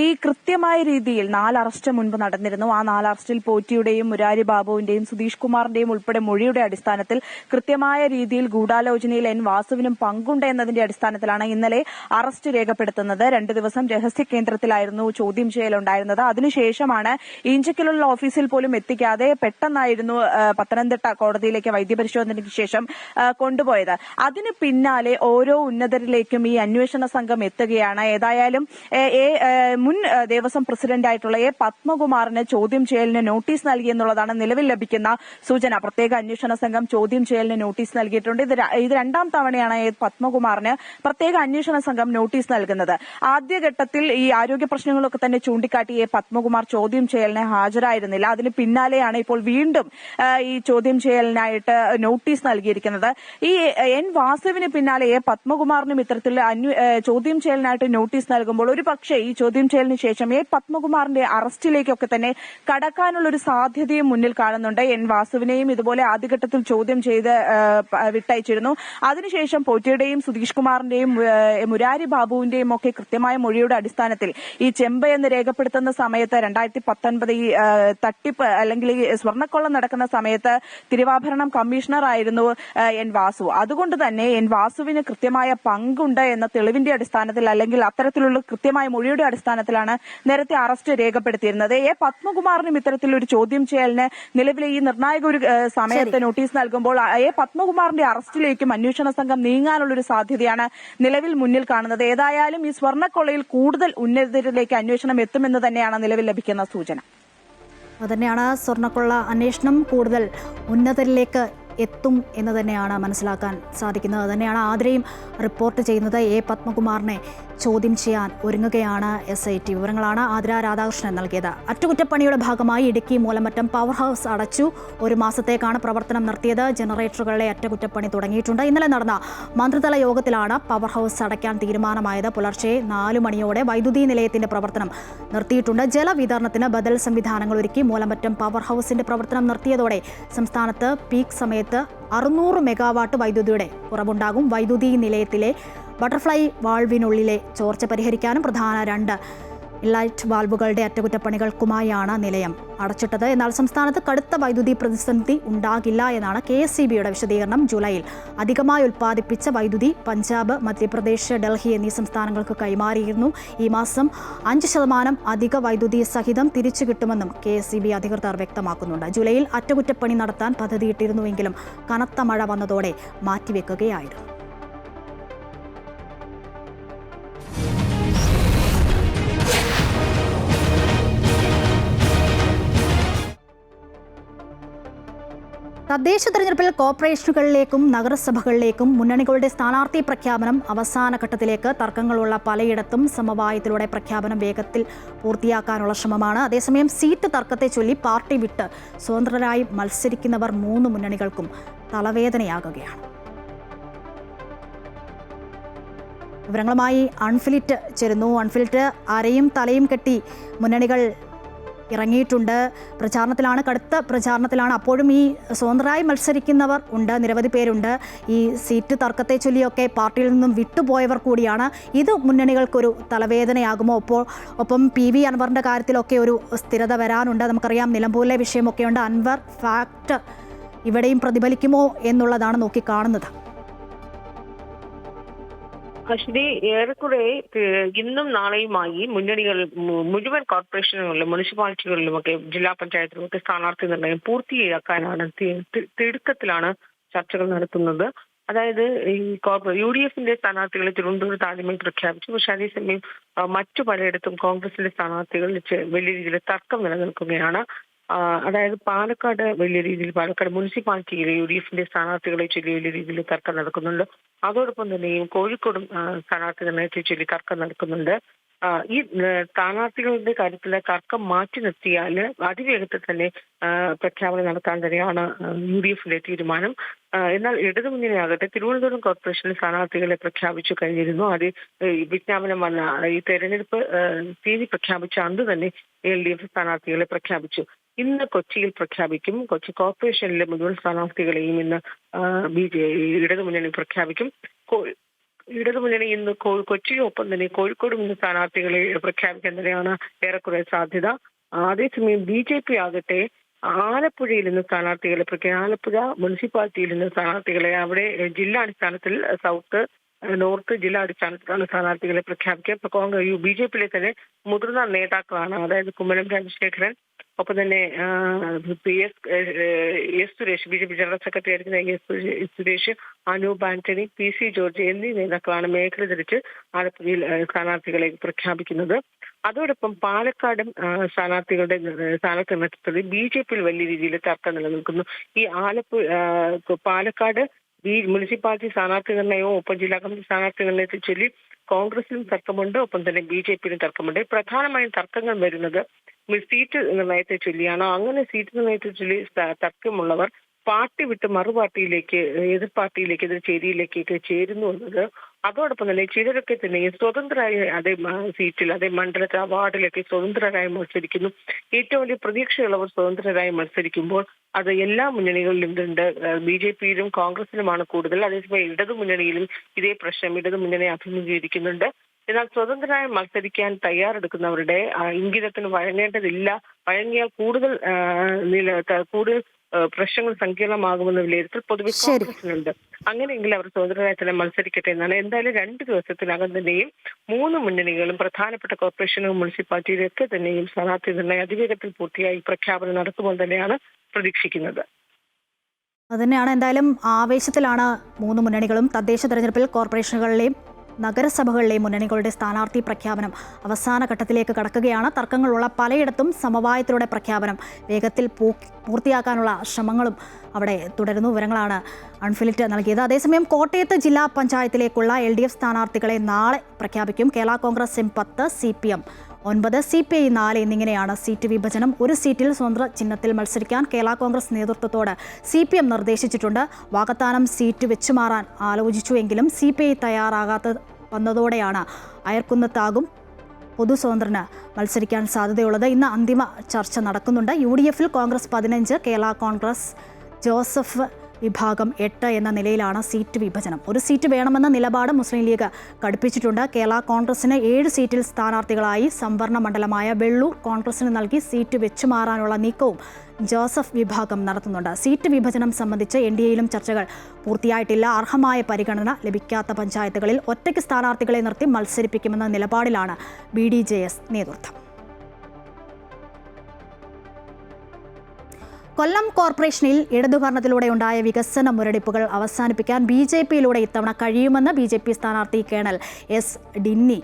ഈ കൃത്യമായ രീതിയിൽ 4 അറസ്റ്റ് മുൻപ് നടന്നിരുന്നു. ആ 4 അറസ്റ്റിൽ പോറ്റിയുടെയും മുരാരി ബാബുവിന്റെയും സുധീഷ് കുമാറിന്റെയും ഉൾപ്പെടെ മൊഴിയുടെ അടിസ്ഥാനത്തിൽ കൃത്യമായ രീതിയിൽ ഗൂഢാലോചനയിൽ N. വാസുവിനും പങ്കുണ്ട് എന്നതിന്റെ അടിസ്ഥാനത്തിലാണ് ഇന്നലെ അറസ്റ്റ് രേഖപ്പെടുത്തുന്നത്. 2 ദിവസം രഹസ്യ കേന്ദ്രത്തിലായിരുന്നു ചോദ്യം ചെയ്യലുണ്ടായിരുന്നത്. അതിനുശേഷമാണ് ഇഞ്ചക്കലുള്ള ഓഫീസിൽ പോലും എത്തിക്കാതെ പെട്ടെന്നായിരുന്നു പത്തനംതിട്ട കോടതിയിലേക്ക് വൈദ്യപരിശോധനയ്ക്ക് ശേഷം കൊണ്ടുപോയത്. അതിന് പിന്നാലെ ഓരോ ഉന്നതരിലേക്കും ഈ അന്വേഷണ സംഘം എത്തുകയാണ്. ഏതായാലും മുൻ ദേവസ്വം പ്രസിഡന്റായിട്ടുള്ള A. പത്മകുമാറിന് ചോദ്യം ചെയ്യലിന് നോട്ടീസ് നൽകിയെന്നുള്ളതാണ് നിലവിൽ ലഭിക്കുന്ന സൂചന. പ്രത്യേക അന്വേഷണ സംഘം ചോദ്യം ചെയ്യലിന് നോട്ടീസ് നൽകിയിട്ടുണ്ട്. ഇത് 2ാം തവണയാണ് A. പത്മകുമാറിന് പ്രത്യേക അന്വേഷണ സംഘം നോട്ടീസ് നൽകുന്നത്. ആദ്യഘട്ടത്തിൽ ഈ ആരോഗ്യ പ്രശ്നങ്ങളൊക്കെ തന്നെ ചൂണ്ടിക്കാട്ടി A. പത്മകുമാർ ചോദ്യം ചെയ്യലിന് ഹാജരായിരുന്നില്ല. അതിന് പിന്നാലെയാണ് ആണ് ഇപ്പോൾ വീണ്ടും ഈ ചോദ്യം ചെയ്യലിനായിട്ട് നോട്ടീസ് നൽകിയിരിക്കുന്നത്. ഈ എൻ വാസുവിന് പിന്നാലെ എ പത്മകുമാറിനും ഇത്തരത്തിൽ ചോദ്യം ചെയ്യലിനായിട്ട് നോട്ടീസ് നൽകുമ്പോൾ ഒരു പക്ഷേ ഈ ചോദ്യം ചെയ്യലിന് ശേഷം എ പത്മകുമാറിന്റെ അറസ്റ്റിലേക്കൊക്കെ തന്നെ കടക്കാനുള്ള ഒരു സാധ്യതയും മുന്നിൽ കാണുന്നുണ്ട്. എൻ വാസുവിനെയും ഇതുപോലെ ആദ്യഘട്ടത്തിൽ ചോദ്യം ചെയ്ത് വിട്ടയച്ചിരുന്നു. അതിനുശേഷം പോറ്റിയുടെയും സുധീഷ് കുമാറിന്റെയും മുരാരി ബാബുവിന്റെയും ഒക്കെ കൃത്യമായ മൊഴിയുടെ അടിസ്ഥാനത്തിൽ ഈ ചെമ്പ് എന്ന് രേഖപ്പെടുത്തുന്ന സമയത്ത് 2019 ഈ തട്ടിപ്പ് അല്ലെങ്കിൽ ഈ സ്വർണ്ണക്കൊള്ള നടക്കുന്ന സമയത്ത് തിരുവാഭരണം കമ്മീഷണർ ആയിരുന്നു എൻ വാസു. അതുകൊണ്ട് തന്നെ എൻ വാസുവിന് കൃത്യമായ പങ്കുണ്ട് എന്ന തെളിവിന്റെ അടിസ്ഥാനത്തിൽ അല്ലെങ്കിൽ അത്തരത്തിലുള്ള കൃത്യമായ മൊഴിയുടെ അടിസ്ഥാനത്തിലാണ് നേരത്തെ അറസ്റ്റ് രേഖപ്പെടുത്തിയിരുന്നത്. എ പത്മകുമാറിനും ഇത്തരത്തിലൊരു ചോദ്യം ചെയ്യലിന് നിലവിലെ ഈ നിർണായക ഒരു സമയത്ത് നോട്ടീസ് നൽകുമ്പോൾ എ പത്മകുമാറിന്റെ അറസ്റ്റിലേക്കും അന്വേഷണ സംഘം നീങ്ങാനുള്ളൊരു സാധ്യതയാണ് നിലവിൽ മുന്നിൽ കാണുന്നത്. ഏതായാലും ഈ സ്വർണ്ണക്കൊള്ളയിൽ കൂടുതൽ ഉന്നതരിലേക്ക് അന്വേഷണം എത്തുമെന്ന് തന്നെയാണ് നിലവിൽ ലഭിക്കുന്ന സൂചന. അതുതന്നെയാണ് സ്വർണ്ണക്കൊള്ള അന്വേഷണം കൂടുതൽ ഉന്നതരിലേക്ക് എത്തും എന്ന് തന്നെയാണ് മനസ്സിലാക്കാൻ സാധിക്കുന്നത്. അതുതന്നെയാണ് ആതിരയും റിപ്പോർട്ട് ചെയ്യുന്നത്. എ പത്മകുമാറിനെ ചോദ്യം ചെയ്യാൻ ഒരുങ്ങുകയാണ് SIT. വിവരങ്ങളാണ് ആതിര രാധാകൃഷ്ണൻ നൽകിയത്. അറ്റകുറ്റപ്പണിയുടെ ഭാഗമായി ഇടുക്കി മൂലമറ്റം പവർ ഹൗസ് അടച്ചു. 1 മാസത്തേക്കാണ് പ്രവർത്തനം നിർത്തിയത്. ജനറേറ്ററുകളിലെ അറ്റകുറ്റപ്പണി തുടങ്ങിയിട്ടുണ്ട്. ഇന്നലെ നടന്ന മന്ത്രിതല യോഗത്തിലാണ് പവർ ഹൗസ് അടയ്ക്കാൻ തീരുമാനമായത്. പുലർച്ചെ 4 മണിയോടെ വൈദ്യുതി നിലയത്തിന്റെ പ്രവർത്തനം നിർത്തിയിട്ടുണ്ട്. ജലവിതരണത്തിന് ബദൽ സംവിധാനങ്ങൾ ഒരുക്കി മൂലമറ്റം പവർ ഹൗസിന്റെ പ്രവർത്തനം നിർത്തിയതോടെ സംസ്ഥാനത്ത് പീക്ക് സമയത്ത് 600 മെഗാവാട്ട് വൈദ്യുതിയുടെ കുറവുണ്ടാകും. വൈദ്യുതി നിലയത്തിലെ ബട്ടർഫ്ലൈ വാൾവിനുള്ളിലെ ചോർച്ച പരിഹരിക്കാനും പ്രധാന 2 ലൈറ്റ് വാൽവുകളുടെ അറ്റകുറ്റപ്പണികൾക്കുമായാണ് നിലയം അടച്ചിട്ടത്. എന്നാൽ സംസ്ഥാനത്ത് കടുത്ത വൈദ്യുതി പ്രതിസന്ധി ഉണ്ടാകില്ല എന്നാണ് KSEBയുടെ വിശദീകരണം. ജൂലൈയിൽ അധികമായി ഉൽപ്പാദിപ്പിച്ച വൈദ്യുതി പഞ്ചാബ്, മധ്യപ്രദേശ്, ഡൽഹി എന്നീ സംസ്ഥാനങ്ങൾക്ക് കൈമാറിയിരുന്നു. ഈ മാസം 5% അധിക വൈദ്യുതി സഹിതം തിരിച്ചു കിട്ടുമെന്നും KSEB അധികൃതർ വ്യക്തമാക്കുന്നുണ്ട്. ജൂലൈയിൽ അറ്റകുറ്റപ്പണി നടത്താൻ പദ്ധതിയിട്ടിരുന്നുവെങ്കിലും കനത്ത മഴ വന്നതോടെ മാറ്റിവെക്കുകയായിരുന്നു. തദ്ദേശ തെരഞ്ഞെടുപ്പിൽ കോർപ്പറേഷനുകളിലേക്കും നഗരസഭകളിലേക്കും മുന്നണികളുടെ സ്ഥാനാർത്ഥി പ്രഖ്യാപനം അവസാന ഘട്ടത്തിലേക്ക്. തർക്കങ്ങളുള്ള പലയിടത്തും സമവായത്തിലൂടെ പ്രഖ്യാപനം വേഗത്തിൽ പൂർത്തിയാക്കാനുള്ള ശ്രമമാണ്. അതേസമയം സീറ്റ് തർക്കത്തെ ചൊല്ലി പാർട്ടി വിട്ട് സ്വതന്ത്രരായി മത്സരിക്കുന്നവർ 3 മുന്നണികൾക്കും തലവേദനയാകുകയാണ്. വിവരങ്ങളുമായി അൺഫിലിറ്റ് ചേരുന്നു. അൺഫിലിറ്റ്, അരയും തലയും കെട്ടി മുന്നണികൾ ഇറങ്ങിയിട്ടുണ്ട്. പ്രചാരണത്തിലാണ്, കടുത്ത പ്രചാരണത്തിലാണ്. അപ്പോഴും ഈ സ്വതന്ത്രരായി മത്സരിക്കുന്നവർ ഉണ്ട്, നിരവധി പേരുണ്ട്. ഈ സീറ്റ് തർക്കത്തെ ചൊല്ലിയൊക്കെ പാർട്ടിയിൽ നിന്നും വിട്ടുപോയവർ കൂടിയാണ്. ഇത് മുന്നണികൾക്കൊരു തലവേദനയാകുമോ? ഒപ്പം PV അൻവറിൻ്റെ കാര്യത്തിലൊക്കെ ഒരു സ്ഥിരത വരാനുണ്ട്. നമുക്കറിയാം നിലമ്പൂരിലെ വിഷയമൊക്കെയുണ്ട്. അൻവർ ഫാക്ട് ഇവിടെയും പ്രതിഫലിക്കുമോ എന്നുള്ളതാണ് നോക്കിക്കാണുന്നത്. അശ്വതി, ഏറെക്കുറെ ഇന്നും നാളെയുമായി മുന്നണികൾ മുഴുവൻ കോർപ്പറേഷനുകളിലും മുനിസിപ്പാലിറ്റികളിലുമൊക്കെ ജില്ലാ പഞ്ചായത്തിലുമൊക്കെ സ്ഥാനാർത്ഥി നിർണയം പൂർത്തിയാക്കാനാണ് തിടുക്കത്തിലാണ് ചർച്ചകൾ നടത്തുന്നത്. അതായത് ഈ UDFന്റെ സ്ഥാനാർത്ഥികളെ തിരുവനന്തപുരത്ത് ആദ്യമായി പ്രഖ്യാപിച്ചു. പക്ഷെ അതേസമയം മറ്റു പലയിടത്തും കോൺഗ്രസിന്റെ സ്ഥാനാർത്ഥികൾ വലിയ രീതിയിൽ തർക്കം നിലനിൽക്കുകയാണ്. അതായത് പാലക്കാട് വലിയ രീതിയിൽ, പാലക്കാട് മുനിസിപ്പാലിറ്റിയിലെ UDFന്റെ സ്ഥാനാർത്ഥികളെ ചൊല്ലി വലിയ രീതിയിൽ തർക്കം നടക്കുന്നുണ്ട്. അതോടൊപ്പം തന്നെയും കോഴിക്കോടും സ്ഥാനാർത്ഥി നിർണയത്തെ ചൊല്ലി തർക്കം നടക്കുന്നുണ്ട്. ഈ സ്ഥാനാർത്ഥികളുടെ കാര്യത്തിലെ തർക്കം മാറ്റി നിർത്തിയാൽ അതിവേഗത്തിൽ തന്നെ പ്രഖ്യാപനം നടത്താൻ തന്നെയാണ് UDFന്റെ തീരുമാനം. എന്നാൽ ഇടതുമുന്നണിയാകട്ടെ തിരുവനന്തപുരം കോർപ്പറേഷനിൽ സ്ഥാനാർത്ഥികളെ പ്രഖ്യാപിച്ചു കഴിഞ്ഞിരുന്നു. അത് വിജ്ഞാപനം വന്ന ഈ തെരഞ്ഞെടുപ്പ് തീയതി പ്രഖ്യാപിച്ച അന്ന് തന്നെ LDF സ്ഥാനാർത്ഥികളെ പ്രഖ്യാപിച്ചു. ഇന്ന് കൊച്ചിയിൽ പ്രഖ്യാപിക്കും. കൊച്ചി കോർപ്പറേഷനിലെ മുഴുവൻ സ്ഥാനാർത്ഥികളെയും ഇന്ന് ഇടതുമുന്നണി പ്രഖ്യാപിക്കും. ഇടതുമുന്നണി ഇന്ന് കൊച്ചിയൊപ്പം തന്നെ കോഴിക്കോടും ഇന്ന് സ്ഥാനാർത്ഥികളെ പ്രഖ്യാപിക്കാൻ തന്നെയാണ് ഏറെക്കുറെ സാധ്യത. അതേസമയം BJP ആകട്ടെ ആലപ്പുഴയിൽ നിന്ന് സ്ഥാനാർത്ഥികളെ ആലപ്പുഴ മുനിസിപ്പാലിറ്റിയിൽ നിന്ന് സ്ഥാനാർത്ഥികളെ അവിടെ ജില്ലാടിസ്ഥാനത്തിൽ സൗത്ത് നോർത്ത് ജില്ലാ അടിസ്ഥാനത്തിലാണ് സ്ഥാനാർത്ഥികളെ പ്രഖ്യാപിക്കുക. ഇപ്പൊ BJPയിലെ തന്നെ മുതിർന്ന നേതാക്കളാണ്, അതായത് കുമ്മനം രാജശേഖരൻ, ഒപ്പം തന്നെ S Suresh, BJP general secretary ആയിരിക്കുന്ന എസ് സുരേഷ്, അനൂപ് ആന്റണി, PC ജോർജ് എന്നീ നേതാക്കളാണ് മേഖല തിരിച്ച് ആലപ്പുഴയിൽ സ്ഥാനാർത്ഥികളെ പ്രഖ്യാപിക്കുന്നത്. അതോടൊപ്പം പാലക്കാടും സ്ഥാനാർത്ഥികളുടെ സ്ഥാനാർത്ഥി BJPയിൽ വലിയ രീതിയിൽ തർക്കം നിലനിൽക്കുന്നു. ഈ പാലക്കാട് മുനിസിപ്പാലിറ്റി സ്ഥാനാർത്ഥി നിർണയവും ഒപ്പം ജില്ലാ കമ്മിറ്റി സ്ഥാനാർത്ഥി നിർണയത്തെ ചൊല്ലി കോൺഗ്രസിലും തർക്കമുണ്ട്, ഒപ്പം തന്നെ BJPയിലും തർക്കമുണ്ട്. പ്രധാനമായും തർക്കങ്ങൾ വരുന്നത് സീറ്റ് നിർണയത്തെ ചൊല്ലിയാണ്. അങ്ങനെ സീറ്റ് നിർണയത്തെ ചൊല്ലി തർക്കമുള്ളവർ പാർട്ടി വിട്ട് മറുപാർട്ടിയിലേക്ക്, എതിർ പാർട്ടിയിലേക്ക്, എതിർ ചേരിയിലേക്കൊക്കെ ചേരുന്നു എന്നത്, അതോടൊപ്പം തന്നെ ചിലരൊക്കെ തന്നെ സ്വതന്ത്രരായി അതേ സീറ്റിൽ, അതേ മണ്ഡലത്തിൽ, ആ വാർഡിലൊക്കെ സ്വതന്ത്രരായി മത്സരിക്കുന്നു. ഏറ്റവും വലിയ പ്രതീക്ഷയുള്ളവർ സ്വതന്ത്രരായി മത്സരിക്കുമ്പോൾ അത് എല്ലാ മുന്നണികളിലും ഉണ്ട്. BJPയിലും കോൺഗ്രസിലുമാണ് കൂടുതൽ. അതേസമയം ഇടതു മുന്നണിയിലും ഇതേ പ്രശ്നം ഇടതു മുന്നണി അഭിമുഖീകരിക്കുന്നുണ്ട്. എന്നാൽ സ്വതന്ത്രരായി മത്സരിക്കാൻ തയ്യാറെടുക്കുന്നവരുടെ ഇംഗിതത്തിന് വഴങ്ങേണ്ടതില്ല. വഴങ്ങിയാൽ കൂടുതൽ പ്രശ്നങ്ങൾ സങ്കീർണമാകുമെന്ന വിലയിരുത്തൽ പൊതുവെ കോൺഗ്രസിനുണ്ട്. അങ്ങനെയെങ്കിൽ അവർ സ്വതന്ത്രരായി തന്നെ മത്സരിക്കട്ടെ എന്നാണ്. എന്തായാലും 2 ദിവസത്തിനകം തന്നെയും 3 മുന്നണികളും പ്രധാനപ്പെട്ട കോർപ്പറേഷനും മുനിസിപ്പാലിറ്റിയിലും ഒക്കെ തന്നെയും സ്ഥാനാർത്ഥി നിർണയം അതിവേഗത്തിൽ പൂർത്തിയായി പ്രഖ്യാപനം നടത്തുമ്പോൾ തന്നെയാണ് പ്രതീക്ഷിക്കുന്നത്. അതുതന്നെയാണ്. എന്തായാലും ആവേശത്തിലാണ് 3 മുന്നണികളും. തദ്ദേശ തെരഞ്ഞെടുപ്പിൽ കോർപ്പറേഷനുകളിലെയും നഗരസഭകളിലെയും മുന്നണികളുടെ സ്ഥാനാർത്ഥി പ്രഖ്യാപനം അവസാന ഘട്ടത്തിലേക്ക് കടക്കുകയാണ്. തർക്കങ്ങളുള്ള പലയിടത്തും സമവായത്തിലൂടെ പ്രഖ്യാപനം വേഗത്തിൽ പൂർത്തിയാക്കാനുള്ള ശ്രമങ്ങളും അവിടെ തുടരുന്നു. വിവരങ്ങളാണ് അൺഫിലിറ്റ് നൽകിയത്. അതേസമയം കോട്ടയത്ത് ജില്ലാ പഞ്ചായത്തിലേക്കുള്ള LDF സ്ഥാനാർത്ഥികളെ നാളെ പ്രഖ്യാപിക്കും. Kerala Congress M 10, CPM 9, CPI 4 എന്നിങ്ങനെയാണ് സീറ്റ് വിഭജനം. ഒരു സീറ്റിൽ സ്വതന്ത്ര ചിഹ്നത്തിൽ മത്സരിക്കാൻ കേരള കോൺഗ്രസ് നേതൃത്വത്തോട് CPM നിർദ്ദേശിച്ചിട്ടുണ്ട്. വാകത്താനം സീറ്റ് വെച്ചുമാറാൻ ആലോചിച്ചുവെങ്കിലും CPI തയ്യാറാകാത്ത വന്നതോടെയാണ് അയർക്കുന്നത്താകും പൊതു സ്വതന്ത്രന് മത്സരിക്കാൻ സാധ്യതയുള്ളത്. ഇന്ന് അന്തിമ ചർച്ച നടക്കുന്നുണ്ട്. UDFൽ കോൺഗ്രസ് 15, കേരള കോൺഗ്രസ് ജോസഫ് വിഭാഗം 8 എന്ന നിലയിലാണ് സീറ്റ് വിഭജനം. ഒരു സീറ്റ് വേണമെന്ന നിലപാട് മുസ്ലിം ലീഗ് കടുപ്പിച്ചിട്ടുണ്ട്. കേരള കോൺഗ്രസിന് 7 സീറ്റിൽ സ്ഥാനാർത്ഥികളായി സംവരണ മണ്ഡലമായ വെള്ളൂർ കോൺഗ്രസിന് നൽകി സീറ്റ് വെച്ചുമാറാനുള്ള നീക്കവും ജോസഫ് വിഭാഗം നടത്തുന്നുണ്ട്. സീറ്റ് വിഭജനം സംബന്ധിച്ച് NDAയിലും ചർച്ചകൾ പൂർത്തിയായിട്ടില്ല. അർഹമായ പരിഗണന ലഭിക്കാത്ത പഞ്ചായത്തുകളിൽ ഒറ്റയ്ക്ക് സ്ഥാനാർത്ഥികളെ നിർത്തി മത്സരിപ്പിക്കുമെന്ന നിലപാടിലാണ് BDJS നേതൃത്വം. കൊല്ലം കോർപ്പറേഷനിൽ ഇടതുഭരണത്തിലൂടെ ഉണ്ടായ വികസന മുരടിപ്പുകൾ അവസാനിപ്പിക്കാൻ BJPയിലൂടെ ഇത്തവണ കഴിയുമെന്ന് BJP സ്ഥാനാർത്ഥി കേണൽ S. ഡിന്നി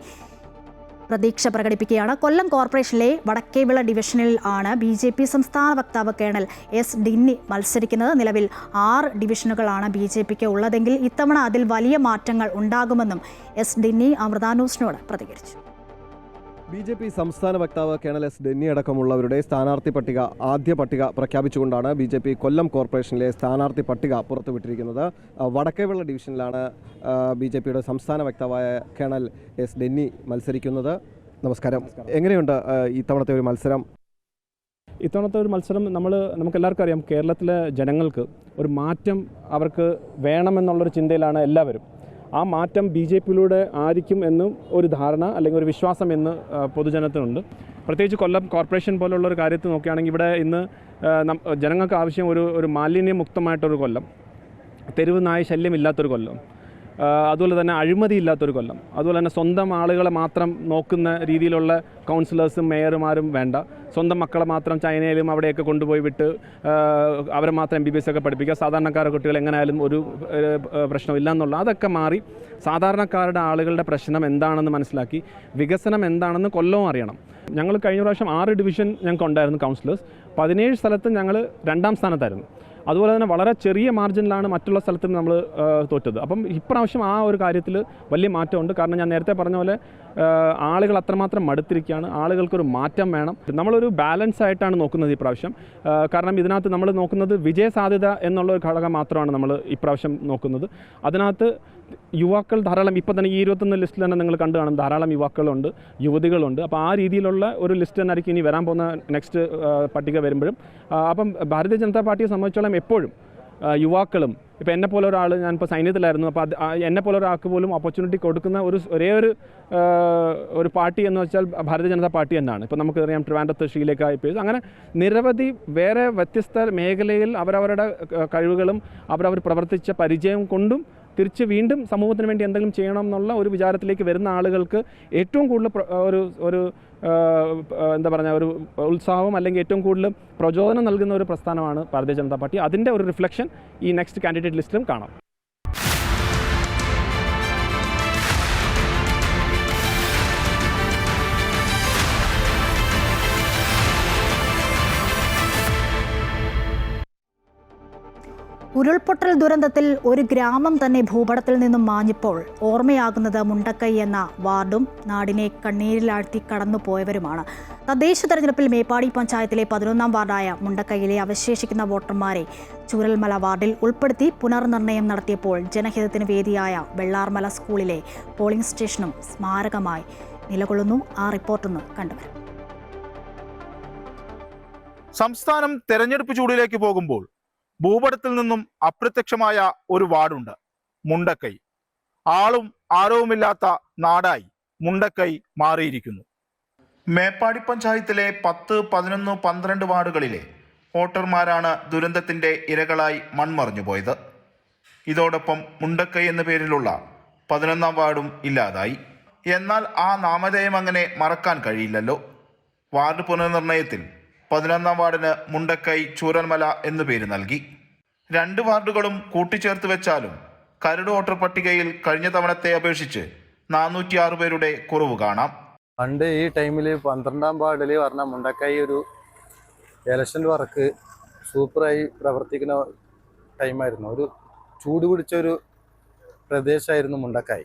പ്രതീക്ഷ പ്രകടിപ്പിക്കുകയാണ്. കൊല്ലം കോർപ്പറേഷനിലെ വടക്കേവിള ഡിവിഷനിൽ ആണ് BJP സംസ്ഥാന വക്താവ് കേണൽ S. ഡിന്നി മത്സരിക്കുന്നത്. നിലവിൽ 6 ഡിവിഷനുകളാണ് BJPക്ക് ഉള്ളതെങ്കിൽ ഇത്തവണ അതിൽ വലിയ മാറ്റങ്ങൾ ഉണ്ടാകുമെന്നും S. ഡിന്നി അമൃത ന്യൂസിനോട് പ്രതികരിച്ചു. BJP സംസ്ഥാന വക്താവ് കേണൽ S. ഡിന്നി അടക്കമുള്ളവരുടെ സ്ഥാനാർത്ഥി പട്ടിക, ആദ്യ പട്ടിക പ്രഖ്യാപിച്ചുകൊണ്ടാണ് BJP കൊല്ലം കോർപ്പറേഷനിലെ സ്ഥാനാർത്ഥി പട്ടിക പുറത്തുവിട്ടിരിക്കുന്നത്. വടക്കേവിള ഡിവിഷനിലാണ് BJPയുടെ സംസ്ഥാന വക്താവായ കേണൽ S. ഡിന്നി മത്സരിക്കുന്നത്. നമസ്കാരം. എങ്ങനെയുണ്ട് ഇത്തവണത്തെ ഒരു മത്സരം? ഇത്തവണത്തെ ഒരു മത്സരം നമുക്കെല്ലാവർക്കും അറിയാം, കേരളത്തിലെ ജനങ്ങൾക്ക് ഒരു മാറ്റം അവർക്ക് വേണമെന്നുള്ളൊരു ചിന്തയിലാണ് എല്ലാവരും. ആ മാറ്റം BJPയിലൂടെ ആയിരിക്കും എന്നും ഒരു ധാരണ അല്ലെങ്കിൽ ഒരു വിശ്വാസം എന്ന് പൊതുജനത്തിനുണ്ട്. പ്രത്യേകിച്ച് കൊല്ലം കോർപ്പറേഷൻ പോലുള്ളൊരു കാര്യത്തിൽ നോക്കുകയാണെങ്കിൽ ഇവിടെ ഇന്ന് ജനങ്ങൾക്ക് ആവശ്യം ഒരു മാലിന്യമുക്തമായിട്ടൊരു കൊല്ലം, തെരുവ് നായ ശല്യമില്ലാത്തൊരു കൊല്ലം, അതുപോലെ തന്നെ അഴിമതിയില്ലാത്തൊരു കൊല്ലം, അതുപോലെ തന്നെ സ്വന്തം ആളുകളെ മാത്രം നോക്കുന്ന രീതിയിലുള്ള കൗൺസിലേഴ്സും മേയർമാരും വേണ്ട, സ്വന്തം മക്കളെ മാത്രം ചൈനയിലും അവിടെയൊക്കെ കൊണ്ടുപോയി വിട്ട് അവരെ മാത്രം MBBS ഒക്കെ പഠിപ്പിക്കുക, സാധാരണക്കാരുടെ കുട്ടികൾ എങ്ങനെയായാലും ഒരു പ്രശ്നമില്ല എന്നുള്ള അതൊക്കെ മാറി സാധാരണക്കാരുടെ ആളുകളുടെ പ്രശ്നം എന്താണെന്ന് മനസ്സിലാക്കി വികസനം എന്താണെന്ന് കൊല്ലവും അറിയണം. ഞങ്ങൾ കഴിഞ്ഞ പ്രാവശ്യം 6 ഡിവിഷൻ ഞങ്ങൾക്ക് ഉണ്ടായിരുന്നു കൗൺസിലേഴ്സ്. 17 സ്ഥലത്തും ഞങ്ങൾ 2ാം സ്ഥാനത്തായിരുന്നു. അതുപോലെ തന്നെ വളരെ ചെറിയ മാർജിനിലാണ് മറ്റുള്ള സ്ഥലത്തും നമ്മൾ തോറ്റത്. അപ്പം ഇപ്രാവശ്യം ആ ഒരു കാര്യത്തിൽ വലിയ മാറ്റമുണ്ട്. കാരണം ഞാൻ നേരത്തെ പറഞ്ഞ പോലെ ആളുകൾ അത്രമാത്രം മടുത്തിരിക്കുകയാണ്. ആളുകൾക്കൊരു മാറ്റം വേണം. നമ്മളൊരു ബാലൻസ് ആയിട്ടാണ് നോക്കുന്നത് ഇപ്രാവശ്യം. കാരണം ഇതിനകത്ത് നമ്മൾ നോക്കുന്നത് വിജയ സാധ്യത എന്നുള്ള ഒരു ഘടകം മാത്രമാണ് നമ്മൾ ഇപ്രാവശ്യം നോക്കുന്നത്. അതിനകത്ത് യുവാക്കൾ ധാരാളം, ഇപ്പം തന്നെ ഈ 21 ലിസ്റ്റിൽ തന്നെ നിങ്ങൾ കണ്ടു കാണും, ധാരാളം യുവാക്കളുണ്ട്, യുവതികളുണ്ട്. അപ്പോൾ ആ രീതിയിലുള്ള ഒരു ലിസ്റ്റ് തന്നെയായിരിക്കും ഇനി വരാൻ പോകുന്ന നെക്സ്റ്റ് പട്ടിക വരുമ്പോഴും. അപ്പം ഭാരതീയ ജനതാ പാർട്ടിയെ സംബന്ധിച്ചോളം എപ്പോഴും യുവാക്കളും, ഇപ്പോൾ എന്നെപ്പോലെ ഒരാൾ, ഞാനിപ്പോൾ സൈന്യത്തിലായിരുന്നു, അപ്പോൾ എന്നെപ്പോലെ ഒരാൾക്ക് പോലും ഓപ്പർച്യൂണിറ്റി കൊടുക്കുന്ന ഒരേ ഒരു പാർട്ടി എന്ന് വെച്ചാൽ ഭാരതീയ ജനതാ പാർട്ടി തന്നെയാണ്. ഇപ്പോൾ നമുക്കറിയാം ട്രിവാൻഡ്രത്ത് ഷീലേഖ IPS, അങ്ങനെ നിരവധി വേറെ വ്യത്യസ്ത മേഖലയിൽ അവരവരുടെ കഴിവുകളും അവരവർ പ്രവർത്തിച്ച പരിചയം കൊണ്ടും തിരിച്ച് വീണ്ടും സമൂഹത്തിന് വേണ്ടി എന്തെങ്കിലും ചെയ്യണം എന്നുള്ള ഒരു വിചാരത്തിലേക്ക് വരുന്ന ആളുകൾക്ക് ഏറ്റവും കൂടുതൽ എന്താ പറയുക, ഒരു ഉത്സാഹം അല്ലെങ്കിൽ ഏറ്റവും കൂടുതൽ പ്രചോദനം നൽകുന്ന ഒരു പ്രസ്ഥാനമാണ് ഭാരതീയ ജനതാ പാർട്ടി. അതിൻ്റെ ഒരു റിഫ്ലക്ഷൻ ഈ നെക്സ്റ്റ് കാൻഡിഡേറ്റ് ലിസ്റ്റിലും കാണാം. ഉരുൾപൊട്ടൽ ദുരന്തത്തിൽ ഒരു ഗ്രാമം തന്നെ ഭൂപടത്തിൽ നിന്നും മാഞ്ഞപ്പോൾ ഓർമ്മയാകുന്നത് മുണ്ടക്കൈ എന്ന വാർഡും നാടിനെ കണ്ണീരിലാഴ്ത്തി കടന്നുപോയവരുമാണ്. തദ്ദേശ തെരഞ്ഞെടുപ്പിൽ മേപ്പാടി പഞ്ചായത്തിലെ 11ാം വാർഡായ മുണ്ടക്കൈയിലെ അവശേഷിക്കുന്ന വോട്ടർമാരെ ചൂരൽമല വാർഡിൽ ഉൾപ്പെടുത്തി പുനർനിർണയം നടത്തിയപ്പോൾ ജനഹിതത്തിന് വേദിയായ വെള്ളാർമല സ്കൂളിലെ പോളിംഗ് സ്റ്റേഷനും സ്മാരകമായി നിലകൊള്ളുന്നു. ആ റിപ്പോർട്ടൊന്ന് കണ്ടുവരാം. സംസ്ഥാനം തെരഞ്ഞെടുപ്പ് ചൂടിലേക്ക് പോകുമ്പോൾ ഭൂപടത്തിൽ നിന്നും അപ്രത്യക്ഷമായ ഒരു വാർഡുണ്ട്, മുണ്ടക്കൈ. ആളും ആരവുമില്ലാത്ത നാടായി മുണ്ടക്കൈ മാറിയിരിക്കുന്നു. മേപ്പാടി പഞ്ചായത്തിലെ 10, 11, 12 വാർഡുകളിലെ വോട്ടർമാരാണ് ദുരന്തത്തിന്റെ ഇരകളായി മൺമറഞ്ഞുപോയത്. ഇതോടൊപ്പം മുണ്ടക്കൈ എന്ന പേരിലുള്ള 11ാം വാർഡും ഇല്ലാതായി. എന്നാൽ ആ നാമധേയം അങ്ങനെ മറക്കാൻ കഴിയില്ലല്ലോ. വാർഡ് പുനർനിർണയത്തിൽ 11ാം വാർഡിന് മുണ്ടക്കൈ ചൂരൽമല എന്നു പേര് നൽകി. 2 വാർഡുകളും കൂട്ടിച്ചേർത്ത് വെച്ചാലും കരട് വോട്ടർ പട്ടികയിൽ കഴിഞ്ഞ തവണത്തെ അപേക്ഷിച്ച് 406 പേരുടെ കുറവ് കാണാം. പണ്ട് ഈ ടൈമിൽ 12ാം വാർഡിൽ പറഞ്ഞ മുണ്ടക്കൈ ഒരു ഇലക്ഷൻ വർക്ക് സൂപ്പറായി പ്രവർത്തിക്കുന്ന ടൈമായിരുന്നു. ഒരു ചൂട് പിടിച്ചൊരു പ്രദേശമായിരുന്നു മുണ്ടക്കൈ.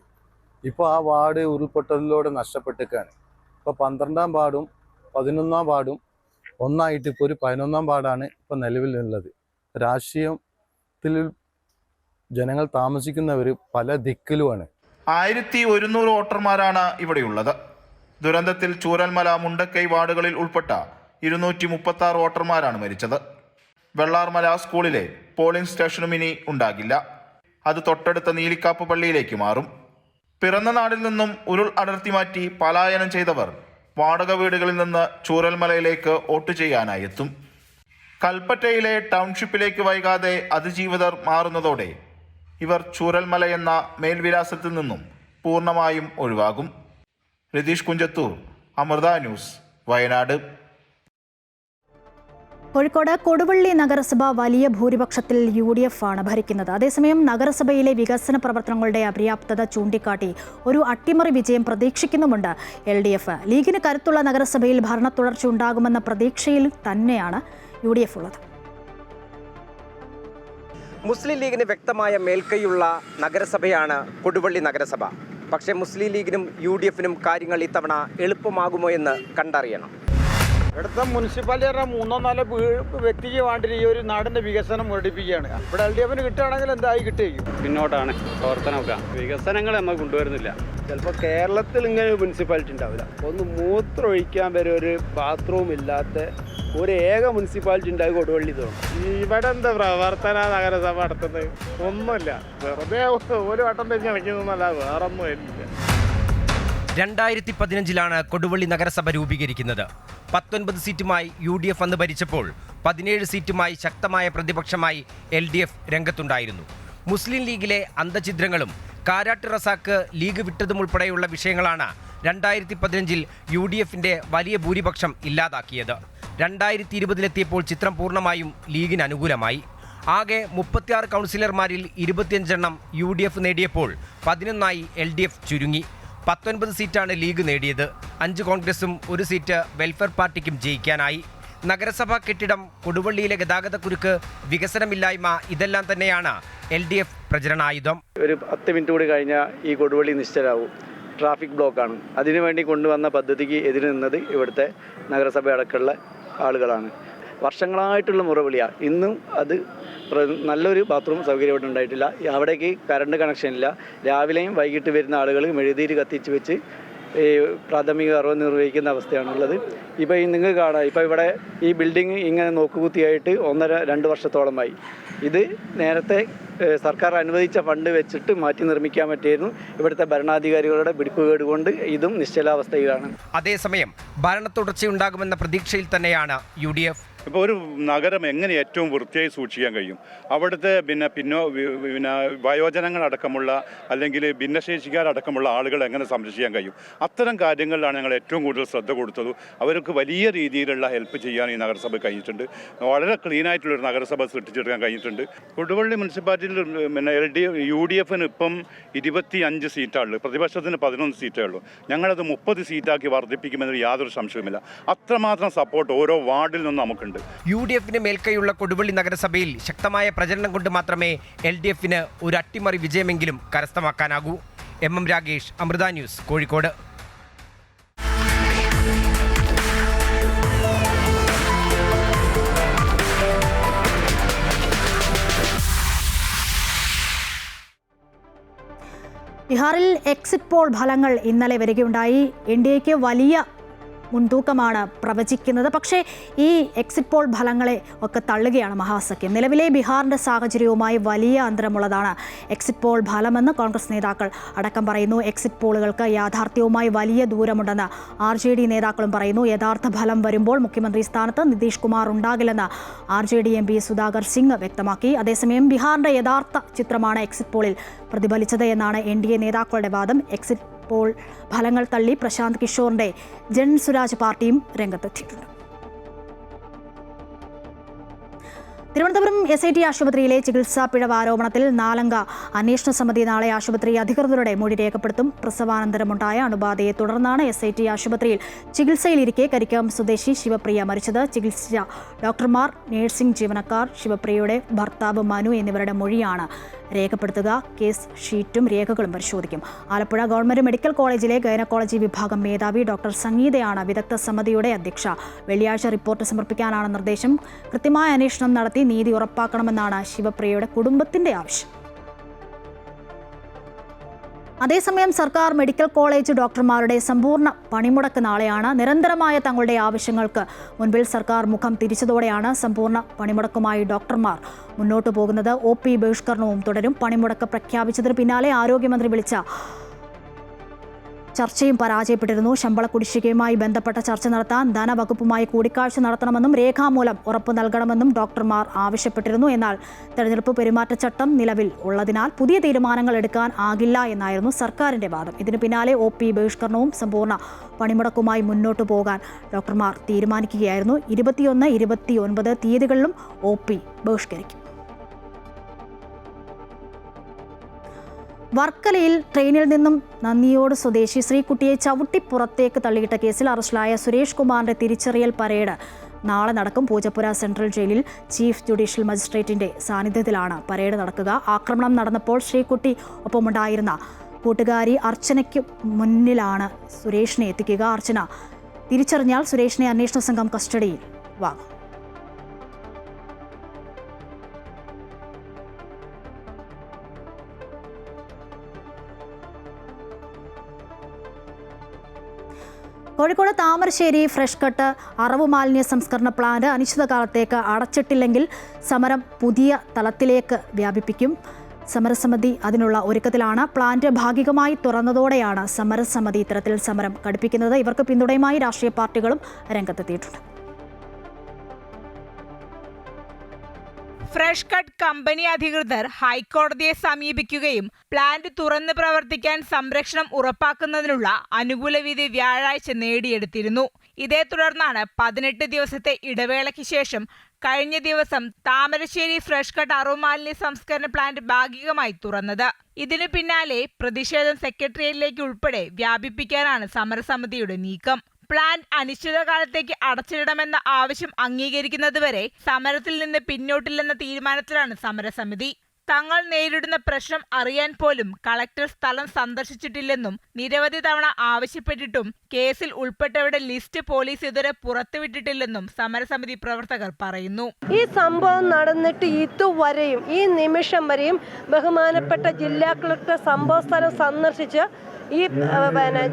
ഇപ്പോൾ ആ വാർഡ് ഉരുൾപൊട്ടലിലൂടെ നഷ്ടപ്പെട്ടിരിക്കുകയാണ്. ഇപ്പോൾ 12ാം വാർഡും 11ാം വാർഡും ഒന്നായിട്ട് ഇപ്പോൾ ഒരു 11ാം വാർഡാണ് ഇപ്പോൾ നിലവിലുള്ളത്. രാഷ്ട്രീയത്തിൽ ജനങ്ങൾ താമസിക്കുന്നവർ പല ദിക്കിലുമാണ്. 1100 വോട്ടർമാരാണ് ഇവിടെയുള്ളത്. ദുരന്തത്തിൽ ചൂരൽമല, മുണ്ടക്കൈ വാർഡുകളിൽ ഉൾപ്പെട്ട 236 വോട്ടർമാരാണ് മരിച്ചത്. വെള്ളാർമല സ്കൂളിലെ പോളിംഗ് സ്റ്റേഷനും ഇനി ഉണ്ടാകില്ല. അത് തൊട്ടടുത്ത നീലിക്കാപ്പ് പള്ളിയിലേക്ക് മാറും. പിറന്ന നാടിൽ നിന്നും ഉരുൾ അടർത്തി മാറ്റി പലായനം ചെയ്തവർ വാടക വീടുകളിൽ നിന്ന് ചൂരൽമലയിലേക്ക് വോട്ട് ചെയ്യാനായി എത്തും. കൽപ്പറ്റയിലെ ടൗൺഷിപ്പിലേക്ക് വൈകാതെ അതിജീവിതർ മാറുന്നതോടെ ഇവർ ചൂരൽമല എന്ന മേൽവിലാസത്തിൽ നിന്നും പൂർണ്ണമായും ഒഴിവാകും. രതീഷ് കുഞ്ചത്തൂർ, അമൃത ന്യൂസ്, വയനാട്. കോഴിക്കോട് കൊടുവള്ളി നഗരസഭ വലിയ ഭൂരിപക്ഷത്തിൽ UDF ആണ് ഭരിക്കുന്നത്. അതേസമയം നഗരസഭയിലെ വികസന പ്രവർത്തനങ്ങളുടെ അപര്യാപ്തത ചൂണ്ടിക്കാട്ടി ഒരു അട്ടിമറി വിജയം പ്രതീക്ഷിക്കുന്നുമുണ്ട് LDF. ലീഗിന് കരുത്തുള്ള നഗരസഭയിൽ ഭരണ തുടർച്ച ഉണ്ടാകുമെന്ന പ്രതീക്ഷയിൽ തന്നെയാണ് UDF ഉള്ളത്. മുസ്ലിം ലീഗിന് വ്യക്തമായ മേൽക്കൈയുള്ള നഗരസഭയാണ് കൊടുവള്ളി നഗരസഭ. പക്ഷേ മുസ്ലിം ലീഗിനും UDFനും കാര്യങ്ങൾ ഇത്തവണ എളുപ്പമാകുമോ എന്ന് കണ്ടറിയണം. ഇവിടുത്തെ മുനിസിപ്പാലിറ്റി 3-4 വ്യക്തിക്ക് വേണ്ടി ഈ ഒരു നാടിന്റെ വികസനം മുരടിപ്പിക്കുകയാണ്. ഇവിടെ LDFന് കിട്ടുകയാണെങ്കിൽ എന്തായി കിട്ടുകയും പിന്നോട്ടാണ് പ്രവർത്തനമൊക്കെ. വികസനങ്ങൾ നമ്മൾ കൊണ്ടുവരുന്നില്ല. ചിലപ്പോൾ കേരളത്തിൽ ഇങ്ങനെ ഒരു മുനിസിപ്പാലിറ്റി ഉണ്ടാവില്ല. ഒന്ന് മൂത്രം ഒഴിക്കാൻ വരെ ഒരു ബാത്റൂം ഇല്ലാത്ത ഒരു ഏക മുനിസിപ്പാലിറ്റി ഉണ്ടായി കൊടുവള്ളി തോന്നും. ഇവിടെ എന്താ പ്രവർത്തന നഗരസഭ നടത്തുന്നത്? ഒന്നുമില്ല, വെറുതെ ഒരു വട്ടം വെച്ച് കളിക്കുന്നതല്ല, വേറൊന്നും ഇല്ല. 2015 കൊടുവള്ളി നഗരസഭ രൂപീകരിക്കുന്നത്. 19 സീറ്റുമായി UDF അന്ന് ഭരിച്ചപ്പോൾ 17 സീറ്റുമായി ശക്തമായ പ്രതിപക്ഷമായി LDF രംഗത്തുണ്ടായിരുന്നു. മുസ്ലിം ലീഗിലെ അന്തഛിദ്രങ്ങളും കാരാട്ട് റസാക്ക് ലീഗ് വിട്ടതും ഉൾപ്പെടെയുള്ള വിഷയങ്ങളാണ് 2015 UDFന്റെ വലിയ ഭൂരിപക്ഷം ഇല്ലാതാക്കിയത്. 2020 ചിത്രം പൂർണ്ണമായും ലീഗിന് അനുകൂലമായി. ആകെ 36 കൗൺസിലർമാരിൽ 25 UDF നേടിയപ്പോൾ 11 LDF ചുരുങ്ങി. 19 സീറ്റാണ് ലീഗ് നേടിയത്. 5 കോൺഗ്രസും 1 സീറ്റ് വെൽഫെയർ പാർട്ടിക്കും ജയിക്കാനായി. നഗരസഭാ കെട്ടിടം, കൊടുവള്ളിയിലെ ഗതാഗതക്കുരുക്ക്, വികസനമില്ലായ്മ, ഇതെല്ലാം തന്നെയാണ് LDF പ്രചരണായുധം. ഒരു 10 മിനിറ്റ് കൂടി കഴിഞ്ഞാൽ ഈ കൊടുവള്ളി നിശ്ചലാവും. ട്രാഫിക് ബ്ലോക്കാണ്. അതിനുവേണ്ടി കൊണ്ടുവന്ന പദ്ധതിക്ക് എതിര് നിന്നത് ഇവിടുത്തെ നഗരസഭ അടക്കമുള്ള ആളുകളാണ്. വർഷങ്ങളായിട്ടുള്ള മുറവിളിയാണ്. ഇന്നും അത് നല്ലൊരു ബാത്റൂം സൗകര്യം ഇവിടെ ഉണ്ടായിട്ടില്ല. അവിടേക്ക് കറണ്ട് കണക്ഷൻ ഇല്ല. രാവിലെയും വൈകിട്ട് വരുന്ന ആളുകൾ മെഴുകുതിരി കത്തിച്ച് വെച്ച് പ്രാഥമിക അറിവ് നിർവഹിക്കുന്ന അവസ്ഥയാണുള്ളത്. ഇപ്പോൾ നിങ്ങൾക്ക് കാണാം, ഇപ്പോൾ ഇവിടെ ഈ ബിൽഡിംഗ് ഇങ്ങനെ നോക്കുകുത്തിയായിട്ട് 1.5-2 വർഷത്തോളമായി. ഇത് നേരത്തെ സർക്കാർ അനുവദിച്ച ഫണ്ട് വെച്ചിട്ട് മാറ്റി നിർമ്മിക്കാൻ പറ്റിയിരുന്നു. ഇവിടുത്തെ ഭരണാധികാരികളുടെ പിടിപ്പുകേട് കൊണ്ട് ഇതും നിശ്ചലാവസ്ഥയിലാണ്. അതേസമയം ഭരണ തുടർച്ചയുണ്ടാകുമെന്ന പ്രതീക്ഷയിൽ തന്നെയാണ് UDF. ഇപ്പോൾ ഒരു നഗരം എങ്ങനെ ഏറ്റവും വൃത്തിയായി സൂക്ഷിക്കാൻ കഴിയും? അവിടുത്തെ പിന്നെ വയോജനങ്ങളടക്കമുള്ള അല്ലെങ്കിൽ ഭിന്നശേഷിക്കാരടക്കമുള്ള ആളുകൾ എങ്ങനെ സംരക്ഷിക്കാൻ കഴിയും? അത്തരം കാര്യങ്ങളിലാണ് ഞങ്ങൾ ഏറ്റവും കൂടുതൽ ശ്രദ്ധ കൊടുത്തത്. അവർക്ക് വലിയ രീതിയിലുള്ള ഹെൽപ്പ് ചെയ്യാൻ ഈ നഗരസഭ കഴിഞ്ഞിട്ടുണ്ട്. വളരെ ക്ലീനായിട്ടുള്ളൊരു നഗരസഭ സൃഷ്ടിച്ചെടുക്കാൻ കഴിഞ്ഞിട്ടുണ്ട്. കൊടുവള്ളി മുനിസിപ്പാലിറ്റിയിൽ UDFന് ഇപ്പം 25 സീറ്റാണുള്ളത്. പ്രതിപക്ഷത്തിന് 11 സീറ്റേ ഉള്ളൂ. ഞങ്ങളത് 30 സീറ്റാക്കി വർദ്ധിപ്പിക്കുമെന്ന് യാതൊരു സംശയവുമില്ല. അത്രമാത്രം സപ്പോർട്ട് ഓരോ വാർഡിൽ നിന്നും നമുക്കുണ്ട്. പറയുന്നുണ്ട്. UDFന് മേൽക്കൈയുള്ള കൊടുവള്ളി നഗരസഭയിൽ ശക്തമായ പ്രചരണം കൊണ്ട് മാത്രമേ LDFന് ഒരു അട്ടിമറി വിജയമെങ്കിലും കരസ്ഥമാക്കാനാകൂ. MM Ragesh, Amrita news, Kozhikode. ബീഹാറിൽ എക്സിറ്റ് പോൾ ഫലങ്ങൾ ഇന്നലെ വരികയുണ്ടായി. NDAക്ക് വലിയ മുൻതൂക്കമാണ് പ്രവചിക്കുന്നത്. പക്ഷേ ഈ എക്സിറ്റ് പോൾ ഫലങ്ങളെ ഒക്കെ തള്ളുകയാണ് മഹാസഖ്യം. നിലവിലെ ബീഹാറിൻ്റെ സാഹചര്യവുമായി വലിയ അന്തരമുള്ളതാണ് എക്സിറ്റ് പോൾ ഫലമെന്ന് കോൺഗ്രസ് നേതാക്കൾ അടക്കം പറയുന്നു. എക്സിറ്റ് പോളുകൾക്ക് യാഥാർത്ഥ്യവുമായി വലിയ ദൂരമുണ്ടെന്ന് RJD നേതാക്കളും പറയുന്നു. യഥാർത്ഥ ഫലം വരുമ്പോൾ മുഖ്യമന്ത്രി സ്ഥാനത്ത് നിതീഷ് കുമാർ ഉണ്ടാകില്ലെന്ന് RJD MP സുധാകർ സിംഗ് വ്യക്തമാക്കി. അതേസമയം ബീഹാറിൻ്റെ യഥാർത്ഥ ചിത്രമാണ് എക്സിറ്റ് പോളിൽ പ്രതിഫലിച്ചത് എന്നാണ് NDA നേതാക്കളുടെ വാദം. എക്സിറ്റ് പോൾ ഫലങ്ങൾ തള്ളി പ്രശാന്ത് കിഷോറിന്റെ ജൻ സുരാജ് പാർട്ടിയും രംഗത്തെത്തിയിട്ടുണ്ട്. തിരുവനന്തപുരം SIT ആശുപത്രിയിലെ ചികിത്സാ പിഴവ് ആരോപണത്തിൽ 4-അംഗ അന്വേഷണ സമിതി നാളെ ആശുപത്രി അധികൃതരുടെ മൊഴി രേഖപ്പെടുത്തും. പ്രസവാനന്തരമുണ്ടായ അണുബാധയെ തുടർന്നാണ് SIT ആശുപത്രിയിൽ ചികിത്സയിലിരിക്കെ കരിക്കം സ്വദേശി ശിവപ്രിയ മരിച്ചത്. ചികിത്സിച്ച ഡോക്ടർമാർ, നഴ്സിംഗ് ജീവനക്കാർ, ശിവപ്രിയയുടെ ഭർത്താവ് മനു എന്നിവരുടെ മൊഴിയാണ് രേഖപ്പെടുത്തുക. കേസ് ഷീറ്റും രേഖകളും പരിശോധിക്കും. ആലപ്പുഴ ഗവൺമെന്റ് മെഡിക്കൽ കോളേജിലെ ഗൈനക്കോളജി വിഭാഗം മേധാവി ഡോക്ടർ സംഗീതയാണ് വിദഗ്ധ സമിതിയുടെ അധ്യക്ഷ. വെള്ളിയാഴ്ച റിപ്പോർട്ട് സമർപ്പിക്കാനാണ് നിർദ്ദേശം. കൃത്യമായ അന്വേഷണം നടത്തി നീതി ഉറപ്പാക്കണമെന്നാണ് ശിവപ്രിയയുടെ കുടുംബത്തിന്റെ ആവശ്യം. അതേസമയം സർക്കാർ മെഡിക്കൽ കോളേജ് ഡോക്ടർമാരുടെ സമ്പൂർണ്ണ പണിമുടക്ക് നാളെയാണ്. നിരന്തരമായ തങ്ങളുടെ ആവശ്യങ്ങൾക്ക് മുൻപിൽ സർക്കാർ മുഖം തിരിച്ചതോടെയാണ് സമ്പൂർണ്ണ പണിമുടക്കുമായി ഡോക്ടർമാർ മുന്നോട്ടു പോകുന്നത്. OP ബഹിഷ്കരണവും തുടരും. പണിമുടക്ക് പ്രഖ്യാപിച്ചതിന് പിന്നാലെ ആരോഗ്യമന്ത്രി വിളിച്ച ചർച്ചയും പരാജയപ്പെട്ടിരുന്നു. ശമ്പള കുടിശ്ശികയുമായി ബന്ധപ്പെട്ട ചർച്ച നടത്താൻ ധനവകുപ്പുമായി കൂടിക്കാഴ്ച നടത്തണമെന്നും രേഖാമൂലം ഉറപ്പ് നൽകണമെന്നും ഡോക്ടർമാർ ആവശ്യപ്പെട്ടിരുന്നു. എന്നാൽ തെരഞ്ഞെടുപ്പ് പെരുമാറ്റച്ചട്ടം നിലവിൽ ഉള്ളതിനാൽ പുതിയ തീരുമാനങ്ങൾ എടുക്കാൻ ആകില്ല എന്നായിരുന്നു സർക്കാരിന്റെ വാദം. ഇതിന് പിന്നാലെ OP ബഹിഷ്കരണവും സമ്പൂർണ്ണ പണിമുടക്കുമായി മുന്നോട്ടു പോകാൻ ഡോക്ടർമാർ തീരുമാനിക്കുകയായിരുന്നു. 21, 29 തീയതികളിലും OP ബഹിഷ്കരിക്കും. വർക്കലയിൽ ട്രെയിനിൽ നിന്നും നന്ദിയോട് സ്വദേശി ശ്രീകുട്ടിയെ ചവിട്ടി പുറത്തേക്ക് തള്ളിയിട്ട കേസിൽ അറസ്റ്റിലായ സുരേഷ് കുമാറിന്റെ തിരിച്ചറിയൽ പരേഡ് നാളെ നടക്കും. പൂജപ്പുര സെൻട്രൽ ജയിലിൽ ചീഫ് ജുഡീഷ്യൽ മജിസ്ട്രേറ്റിന്റെ സാന്നിധ്യത്തിലാണ് പരേഡ് നടക്കുക. ആക്രമണം നടന്നപ്പോൾ ശ്രീകുട്ടി ഒപ്പമുണ്ടായിരുന്ന കൂട്ടുകാരി അർച്ചനയ്ക്ക് മുന്നിലാണ് സുരേഷിനെ എത്തിക്കുക. അർച്ചന തിരിച്ചറിഞ്ഞാൽ സുരേഷിനെ അന്വേഷണ സംഘം കസ്റ്റഡിയിൽ വാങ്ങും. കോഴിക്കോട് താമരശ്ശേരി ഫ്രഷ് കട്ട് അറവ് മാലിന്യ സംസ്കരണ പ്ലാന്റ് അനിശ്ചിതകാലത്തേക്ക് അടച്ചിട്ടില്ലെങ്കിൽ സമരം പുതിയ തലത്തിലേക്ക് വ്യാപിപ്പിക്കും. സമരസമിതി അതിനുള്ള ഒരുക്കത്തിലാണ്. പ്ലാന്റ് ഭാഗികമായി തുറന്നതോടെയാണ് സമരസമിതി ഇത്തരത്തിൽ സമരം കടുപ്പിക്കുന്നത്. ഇവർക്ക് പിന്തുണയുമായി രാഷ്ട്രീയ പാർട്ടികളും രംഗത്തെത്തിയിട്ടുണ്ട്. ഫ്രഷ് കട്ട് കമ്പനി അധികൃതർ ഹൈക്കോടതിയെ സമീപിക്കുകയും പ്ലാന്റ് തുറന്ന് പ്രവർത്തിക്കാൻ സംരക്ഷണം ഉറപ്പാക്കുന്നതിനുള്ള അനുകൂല വിധി വ്യാഴാഴ്ച നേടിയെടുത്തിരുന്നു. ഇതേ തുടർന്നാണ് 18 ദിവസത്തെ ഇടവേളയ്ക്ക് ശേഷം കഴിഞ്ഞ ദിവസം താമരശ്ശേരി ഫ്രഷ് കട്ട് അറുമാലിന്യ സംസ്കരണ പ്ലാന്റ് ഭാഗികമായി തുറന്നത്. ഇതിനു പിന്നാലെ പ്രതിഷേധം സെക്രട്ടേറിയറ്റിലേക്ക് ഉൾപ്പെടെ വ്യാപിപ്പിക്കാനാണ് സമരസമിതിയുടെ നീക്കം. പ്ലാന്റ് അനിശ്ചിതകാലത്തേക്ക് അടച്ചിടണമെന്ന ആവശ്യം അംഗീകരിക്കുന്നതുവരെ സമരത്തിൽ നിന്ന് പിന്നോട്ടില്ലെന്ന തീരുമാനത്തിലാണ് സമരസമിതി. തങ്ങൾ നേരിടുന്ന പ്രശ്നം അറിയാൻ പോലും കളക്ടർ സ്ഥലം സന്ദർശിച്ചിട്ടില്ലെന്നും നിരവധി തവണ ആവശ്യപ്പെട്ടിട്ടും കേസിൽ ഉൾപ്പെട്ടവരുടെ ലിസ്റ്റ് പോലീസ് ഇതുവരെ പുറത്തുവിട്ടിട്ടില്ലെന്നും സമരസമിതി പ്രവർത്തകർ പറയുന്നു. ഈ സംഭവം നടന്നിട്ട് ഇതുവരെയും ഈ നിമിഷം വരെയും ബഹുമാനപ്പെട്ട ജില്ലാ കളക്ടർ സംഭവ സ്ഥലം സന്ദർശിച്ച് ഈ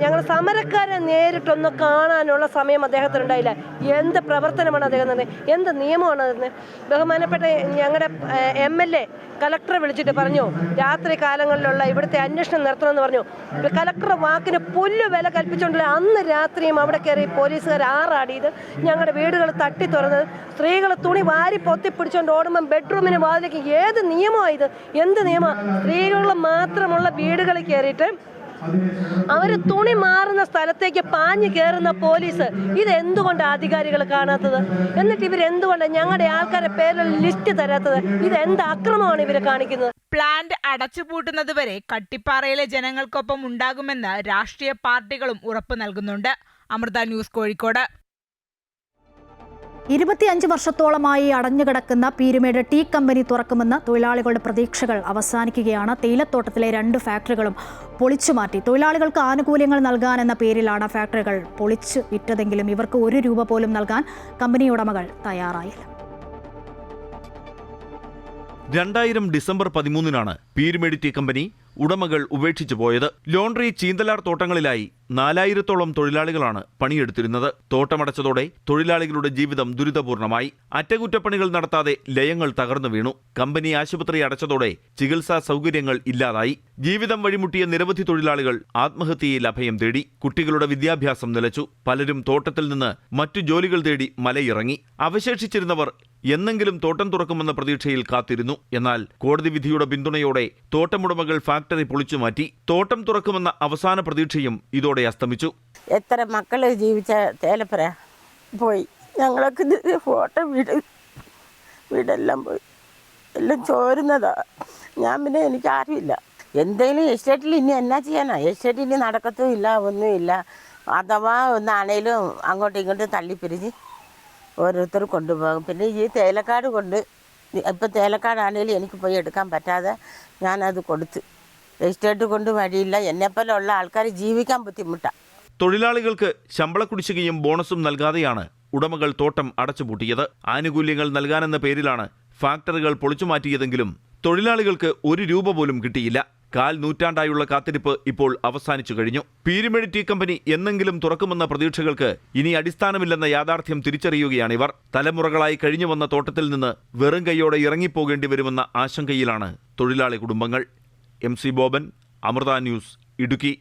ഞങ്ങൾ സമരക്കാരെ നേരിട്ടൊന്ന് കാണാനുള്ള സമയം അദ്ദേഹത്തിനുണ്ടായില്ല. എന്ത് പ്രവർത്തനമാണ് അദ്ദേഹം നടന്നത്, എന്ത് നിയമമാണ് നടന്നത്? ബഹുമാനപ്പെട്ട ഞങ്ങളുടെ MLA കളക്ടറെ വിളിച്ചിട്ട് പറഞ്ഞു രാത്രി കാലങ്ങളിലുള്ള ഇവിടുത്തെ അന്വേഷണം നടത്തണമെന്ന് പറഞ്ഞു. കളക്ടർ വാക്കിന് പുല്ല് വില കൽപ്പിച്ചുകൊണ്ടില്ല. അന്ന് രാത്രിയും അവിടെ കയറി പോലീസുകാർ ആറാടിയത്, ഞങ്ങളുടെ വീടുകൾ തട്ടി തുറന്നത്, സ്ത്രീകൾ തുണി വാരി പൊത്തിപ്പിടിച്ചുകൊണ്ട് ഓടുമ്പം ബെഡ്റൂമിന് വാതിലേക്ക് ഏത് നിയമമാണ് ഇത്? എന്ത് നിയമമാണ്? സ്ത്രീകൾ മാത്രമുള്ള വീടുകളിൽ കയറിയിട്ട് അവർ തുണി മാറുന്ന സ്ഥലത്തേക്ക് പാഞ്ഞു കയറുന്ന പോലീസ് ഇതെന്തുകൊണ്ട് അധികാരികൾ കാണാത്തത്? എന്നിട്ട് ഇവരെന്തുകൊണ്ട് ഞങ്ങളുടെ ആൾക്കാരുടെ പേരിൽ ലിസ്റ്റ് തരാത്തത്? ഇതെന്ത് അക്രമമാണ് ഇവർ കാണിക്കുന്നത്? പ്ലാന്റ് അടച്ചുപൂട്ടുന്നതുവരെ കട്ടിപ്പാറയിലെ ജനങ്ങൾക്കൊപ്പം ഉണ്ടാകുമെന്ന് രാഷ്ട്രീയ പാർട്ടികളും ഉറപ്പു നൽകുന്നുണ്ട്. അമൃത ന്യൂസ്, കോഴിക്കോട്. 25 വർഷത്തോളമായി അടഞ്ഞുകിടക്കുന്ന പീരുമേട് ടീ കമ്പനി തുറക്കുമെന്ന് തൊഴിലാളികളുടെ പ്രതീക്ഷകൾ അവസാനിക്കുകയാണ്. തേയിലത്തോട്ടത്തിലെ 2 ഫാക്ടറികളും പൊളിച്ചുമാറ്റി. തൊഴിലാളികൾക്ക് ആനുകൂല്യങ്ങൾ നൽകാനെന്ന പേരിലാണ് ഫാക്ടറികൾ പൊളിച്ചു വിറ്റതെങ്കിലും ഇവർക്ക് 1 രൂപ പോലും നൽകാൻ കമ്പനി ഉടമകൾ തയ്യാറായില്ല. 2000 ഡിസംബർ 13-നാണ് പീരുമേട് ടീ കമ്പനി ഉടമകൾ ഉപേക്ഷിച്ചു പോയത്. ലോണ്ടറി, ചീന്തലാർ തോട്ടങ്ങളിലായി 4000-ഓളം തൊഴിലാളികളാണ് പണിയെടുത്തിരുന്നത്. തോട്ടമടച്ചതോടെ തൊഴിലാളികളുടെ ജീവിതം ദുരിതപൂർണമായി. അറ്റകുറ്റപ്പണികൾ നടത്താതെ ലയങ്ങൾ തകർന്നു വീണു. കമ്പനി ആശുപത്രി അടച്ചതോടെ ചികിത്സാ സൗകര്യങ്ങൾ ഇല്ലാതായി. ജീവിതം വഴിമുട്ടിയ നിരവധി തൊഴിലാളികൾ ആത്മഹത്യയിൽ അഭയം തേടി. കുട്ടികളുടെ വിദ്യാഭ്യാസം നിലച്ചു. പലരും തോട്ടത്തിൽ നിന്ന് മറ്റു ജോലികൾ തേടി മലയിറങ്ങി. അവശേഷിച്ചിരുന്നവർ എന്നെങ്കിലും തോട്ടം തുറക്കുമെന്ന പ്രതീക്ഷയിൽ കാത്തിരുന്നു. എന്നാൽ കോടതി വിധിയുടെ പിന്തുണയോടെ തോട്ടമുടമകൾ ഫാക്ടറി പൊളിച്ചുമാറ്റി. തോട്ടം തുറക്കുമെന്ന അവസാന പ്രതീക്ഷയും ഇതോടെ അസ്തമിച്ചു. എത്ര മക്കള് ജീവിച്ച തേലപ്പുര പോയി. ഞങ്ങൾക്ക് ഫോട്ടോ വീടെല്ലാം പോയി, എല്ലാം ചോരുന്നതാ. ഞാൻ പിന്നെ എനിക്ക് ആരുമില്ല. എന്തെങ്കിലും എസ്റ്റേറ്റിൽ ഇനി എന്നാ ചെയ്യാനാ? എസ്റ്റേറ്റിൽ ഇനി നടക്കത്തും ഇല്ല, ഒന്നുമില്ല. അഥവാ ഒന്നാണേലും അങ്ങോട്ടും ഇങ്ങോട്ടും തള്ളിപ്പിരിഞ്ഞ് ഓരോരുത്തർ കൊണ്ടുപോകും. പിന്നെ ഈ തേയിലക്കാട് കൊണ്ട് ഇപ്പം തേയിലക്കാടാണേലും എനിക്ക് പോയി എടുക്കാൻ പറ്റാതെ ഞാനത് കൊടുത്ത്. എസ്റ്റേറ്റ് കൊണ്ട് വഴിയില്ല. എന്നെപ്പോലുള്ള ആൾക്കാർ ജീവിക്കാൻ ബുദ്ധിമുട്ടാണ്. തൊഴിലാളികൾക്ക് ശമ്പള കുടിശ്ശികയും ബോണസും നൽകാതെയാണ് ഉടമകൾ തോട്ടം അടച്ചുപൂട്ടിയത്. ആനുകൂല്യങ്ങൾ നൽകാനെന്ന പേരിലാണ് ഫാക്ടറികൾ പൊളിച്ചുമാറ്റിയതെങ്കിലും തൊഴിലാളികൾക്ക് 1 രൂപ പോലും കിട്ടിയില്ല. 1/4 നൂറ്റാണ്ടായുള്ള കാത്തിരിപ്പ് ഇപ്പോൾ അവസാനിച്ചു കഴിഞ്ഞു. പീരുമേട് ടീ കമ്പനി എന്നെങ്കിലും തുറക്കുമെന്ന പ്രതീക്ഷകൾക്ക് ഇനി അടിസ്ഥാനമില്ലെന്ന യാഥാർത്ഥ്യം തിരിച്ചറിയുകയാണിവർ. തലമുറകളായി കഴിഞ്ഞു വന്ന തോട്ടത്തിൽ നിന്ന് വെറും കൈയോടെ ഇറങ്ങിപ്പോകേണ്ടി വരുമെന്ന ആശങ്കയിലാണ് തൊഴിലാളി കുടുംബങ്ങൾ. MC Boban, Amrita news, Idukki.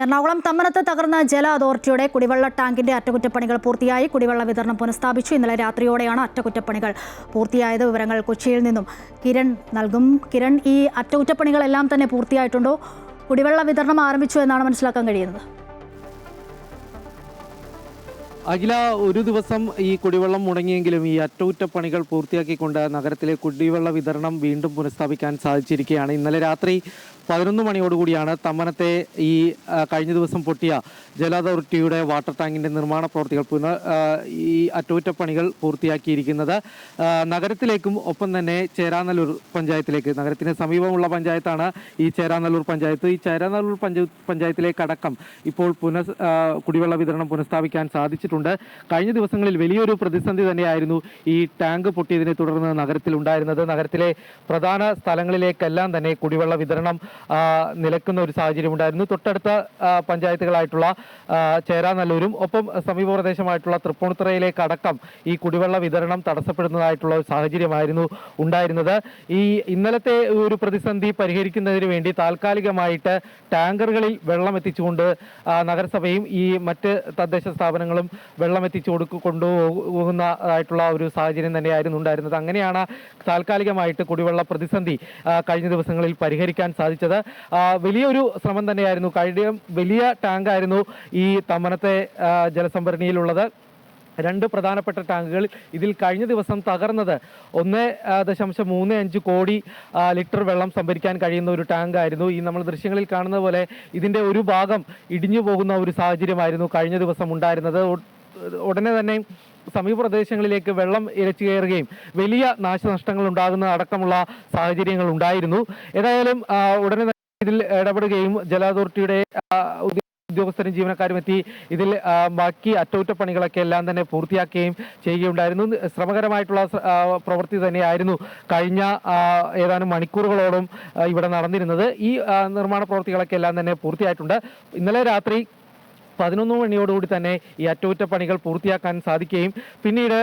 എറണാകുളം തമ്മനത്ത് തകർന്ന ജല അതോറിറ്റിയുടെ കുടിവെള്ള ടാങ്കിന്റെ അറ്റകുറ്റപ്പണികൾ പൂർത്തിയായി. കുടിവെള്ള വിതരണം പുനഃസ്ഥാപിച്ചു. ഇന്നലെ രാത്രിയോടെയാണ് അറ്റകുറ്റപ്പണികൾ പൂർത്തിയായത്. വിവരങ്ങൾ കൊച്ചിയിൽ നിന്നും കിരൺ നൽകും. കിരൺ, ഈ അറ്റകുറ്റപ്പണികളെല്ലാം തന്നെ പൂർത്തിയായിട്ടുണ്ടോ? കുടിവെള്ള വിതരണം ആരംഭിച്ചു എന്നാണ് മനസ്സിലാക്കാൻ കഴിയുന്നത്. അഖില, ഒരു ദിവസം ഈ കുടിവെള്ളം മുടങ്ങിയെങ്കിലും ഈ അറ്റകുറ്റപ്പണികൾ പൂർത്തിയാക്കിക്കൊണ്ട് നഗരത്തിലെ കുടിവെള്ള വിതരണം വീണ്ടും പുനഃസ്ഥാപിക്കാൻ സാധിച്ചിരിക്കുകയാണ്. ഇന്നലെ രാത്രി 11 മണിയോടുകൂടിയാണ് തമ്മനത്തെ ഈ കഴിഞ്ഞ ദിവസം പൊട്ടിയ ജല അതോറിറ്റിയുടെ വാട്ടർ ടാങ്കിൻ്റെ നിർമ്മാണ പ്രവൃത്തികൾ ഈ അറ്റകുറ്റപ്പണികൾ പൂർത്തിയാക്കിയിരിക്കുന്നത്. നഗരത്തിലേക്കും ഒപ്പം തന്നെ ചേരാനല്ലൂർ പഞ്ചായത്തിലേക്ക്, നഗരത്തിന് സമീപമുള്ള പഞ്ചായത്താണ് ഈ ചേരാനല്ലൂർ പഞ്ചായത്ത്. ഈ ചേരാനല്ലൂർ പഞ്ചായത്തിലേക്കടക്കം ഇപ്പോൾ കുടിവെള്ള വിതരണം പുനഃസ്ഥാപിക്കാൻ സാധിച്ചിട്ടുണ്ട്. കഴിഞ്ഞ ദിവസങ്ങളിൽ വലിയൊരു പ്രതിസന്ധി തന്നെയായിരുന്നു ഈ ടാങ്ക് പൊട്ടിയതിനെ തുടർന്ന് നഗരത്തിലുണ്ടായിരുന്നത്. നഗരത്തിലെ പ്രധാന സ്ഥലങ്ങളിലേക്കെല്ലാം തന്നെ കുടിവെള്ള വിതരണം നിലക്കുന്ന ഒരു സാഹചര്യം ഉണ്ടായിരുന്നു. തൊട്ടടുത്ത പഞ്ചായത്തുകളായിട്ടുള്ള ചേരാനല്ലൂരും ഒപ്പം സമീപ പ്രദേശമായിട്ടുള്ള തൃപ്പൂണിത്തുറയിലേക്കടക്കം ഈ കുടിവെള്ള വിതരണം തടസ്സപ്പെടുന്നതായിട്ടുള്ള ഒരു സാഹചര്യമായിരുന്നു ഉണ്ടായിരുന്നത്. ഈ ഇന്നലത്തെ ഒരു പ്രതിസന്ധി പരിഹരിക്കുന്നതിന് വേണ്ടി താൽക്കാലികമായിട്ട് ടാങ്കറുകളിൽ വെള്ളം എത്തിച്ചുകൊണ്ട് നഗരസഭയും ഈ മറ്റ് തദ്ദേശ സ്ഥാപനങ്ങളും വെള്ളം എത്തിച്ചു കൊണ്ടുപോകുന്നതായിട്ടുള്ള ഒരു സാഹചര്യം തന്നെയായിരുന്നു ഉണ്ടായിരുന്നത്. അങ്ങനെയാണ് താൽക്കാലികമായിട്ട് കുടിവെള്ള പ്രതിസന്ധി കഴിഞ്ഞ ദിവസങ്ങളിൽ പരിഹരിക്കാൻ സാധിച്ചത്. വലിയൊരു ശ്രമം തന്നെയായിരുന്നു. കഴിഞ്ഞ വലിയ ടാങ്കായിരുന്നു ഈ തമ്മനത്തെ ജലസംഭരണിയിലുള്ളത്. 2 പ്രധാനപ്പെട്ട ടാങ്കുകൾ. ഇതിൽ കഴിഞ്ഞ ദിവസം തകർന്നത് 1.35 കോടി ലിറ്റർ വെള്ളം സംഭരിക്കാൻ കഴിയുന്ന ഒരു ടാങ്കായിരുന്നു. ഈ നമ്മൾ ദൃശ്യങ്ങളിൽ കാണുന്ന പോലെ ഇതിൻ്റെ ഒരു ഭാഗം ഇടിഞ്ഞു പോകുന്ന ഒരു സാഹചര്യമായിരുന്നു കഴിഞ്ഞ ദിവസം ഉണ്ടായിരുന്നത്. ഉടനെ തന്നെ സമീപ പ്രദേശങ്ങളിലേക്ക് വെള്ളം ഇരച്ചു കയറുകയും വലിയ നാശനഷ്ടങ്ങൾ ഉണ്ടാകുന്ന അടക്കമുള്ള സാഹചര്യങ്ങൾ ഉണ്ടായിരുന്നു. ഏതായാലും ഉടനെ തന്നെ ഇതിൽ ഇടപെടുകയും ജല അതോറിറ്റിയുടെ ഉദ്യോഗസ്ഥരും ജീവനക്കാരും എത്തി ഇതിൽ ബാക്കി അറ്റകുറ്റപ്പണികളൊക്കെ എല്ലാം തന്നെ പൂർത്തിയാക്കുകയും ചെയ്യുകയുണ്ടായിരുന്നു. ശ്രമകരമായിട്ടുള്ള പ്രവൃത്തി തന്നെയായിരുന്നു കഴിഞ്ഞ ഏതാനും മണിക്കൂറുകളോളം ഇവിടെ നടന്നിരുന്നത്. ഈ നിർമ്മാണ പ്രവൃത്തികളൊക്കെ എല്ലാം തന്നെ പൂർത്തിയായിട്ടുണ്ട്. ഇന്നലെ രാത്രി 11 മണിയോടുകൂടി തന്നെ ഈ അറ്റകുറ്റപ്പണികൾ പൂർത്തിയാക്കാൻ സാധിക്കുകയും പിന്നീട്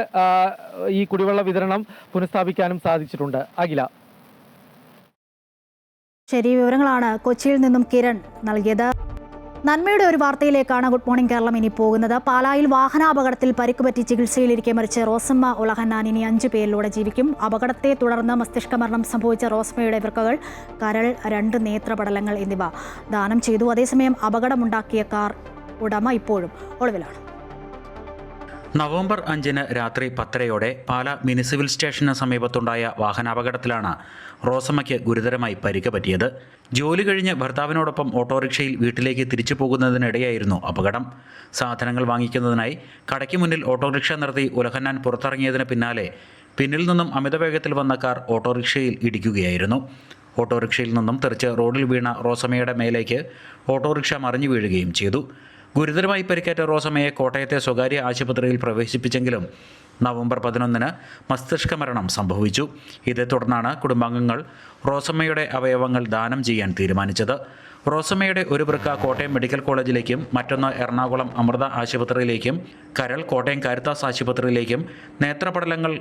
ഈ കുടിവെള്ള വിതരണം പുനഃസ്ഥാപിക്കാനും സാധിച്ചിട്ടുണ്ട്. അഖില, ശരി, വിവരങ്ങളാണ് കൊച്ചിയിൽ നിന്നും കിരൺ നൽകിയത്. നന്മയുടെ ഒരു വാർത്തയിലേക്കാണ് ഗുഡ് മോർണിംഗ് കേരളം ഇനി പോകുന്നത്. പാലായിൽ വാഹനാപകടത്തിൽ പരിക്കുപറ്റി ചികിത്സയിലിരിക്കെ മരിച്ച റോസമ്മ ഉലഹന്നാൻ ഇനി 5 പേരിലൂടെ ജീവിക്കും. അപകടത്തെ തുടർന്ന് മസ്തിഷ്ക മരണം സംഭവിച്ച റോസമ്മയുടെ വൃക്കകൾ, കരൾ, 2 നേത്രപടലങ്ങൾ എന്നിവ ദാനം ചെയ്തു. അതേസമയം അപകടമുണ്ടാക്കിയ കാർ ഉടമ ഇപ്പോഴും ഒളിവിലാണ്. നവംബർ 5 രാത്രി 10:30 പാലാ മിനി സിവിൽ സ്റ്റേഷന് സമീപത്തുണ്ടായ വാഹനാപകടത്തിലാണ് റോസമ്മയ്ക്ക് ഗുരുതരമായി പരിക്ക് പറ്റിയത്. ജോലി കഴിഞ്ഞ് ഭർത്താവിനോടൊപ്പം ഓട്ടോറിക്ഷയിൽ വീട്ടിലേക്ക് തിരിച്ചു പോകുന്നതിനിടെയായിരുന്നു അപകടം. സാധനങ്ങൾ വാങ്ങിക്കുന്നതിനായി കടയ്ക്ക് മുന്നിൽ ഓട്ടോറിക്ഷ നിർത്തി ഉലഹന്നാൻ പുറത്തിറങ്ങിയതിന് പിന്നാലെ പിന്നിൽ നിന്നും അമിതവേഗത്തിൽ വന്ന കാർ ഓട്ടോറിക്ഷയിൽ ഇടിക്കുകയായിരുന്നു. ഓട്ടോറിക്ഷയിൽ നിന്നും തെറിച്ച് റോഡിൽ വീണ റോസമ്മയുടെ മേലേക്ക് ഓട്ടോറിക്ഷ മറിഞ്ഞു വീഴുകയും ചെയ്തു. ഗുരുതരമായി പരിക്കേറ്റ റോസമ്മയെ കോട്ടയത്തെ സ്വകാര്യ ആശുപത്രിയിൽ പ്രവേശിപ്പിച്ചെങ്കിലും നവംബർ 11 മസ്തിഷ്ക മരണം സംഭവിച്ചു. ഇതേ തുടർന്നാണ് കുടുംബാംഗങ്ങൾ റോസമ്മയുടെ അവയവങ്ങൾ ദാനം ചെയ്യാൻ തീരുമാനിച്ചത്. റോസമ്മയുടെ ഒരു വൃക്ക കോട്ടയം മെഡിക്കൽ കോളേജിലേക്കും മറ്റൊന്ന് എറണാകുളം അമൃത ആശുപത്രിയിലേക്കും, കരൾ കോട്ടയം കാരിത്താസ് ആശുപത്രിയിലേക്കും, നേത്രപടലങ്ങൾ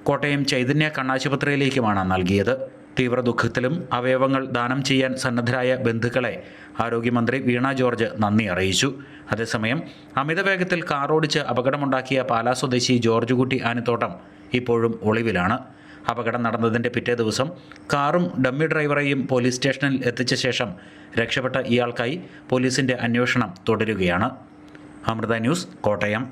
കോട്ടയം ചൈതന്യ കണ്ണാശുപത്രിയിലേക്കുമാണ് നൽകിയത്. തീവ്ര ദുഃഖത്തിലും അവയവങ്ങൾ ദാനം ചെയ്യാൻ സന്നദ്ധരായ ബന്ധുക്കളെ ആരോഗ്യമന്ത്രി വീണ ജോർജ് നന്ദി അറിയിച്ചു. അതേസമയം അമിതവേഗത്തിൽ കാറോടിച്ച് അപകടമുണ്ടാക്കിയ പാലാ സ്വദേശി ജോർജ് കുട്ടി ആനിത്തോട്ടം ഇപ്പോഴും ഒളിവിലാണ്. അപകടം നടന്നതിൻ്റെ പിറ്റേ ദിവസം കാറും ഡമ്മി ഡ്രൈവറെയും പോലീസ് സ്റ്റേഷനിൽ എത്തിച്ച ശേഷം രക്ഷപ്പെട്ട ഇയാൾക്കായി പോലീസിൻ്റെ അന്വേഷണം തുടരുകയാണ്. അമൃത ന്യൂസ്, കോട്ടയം.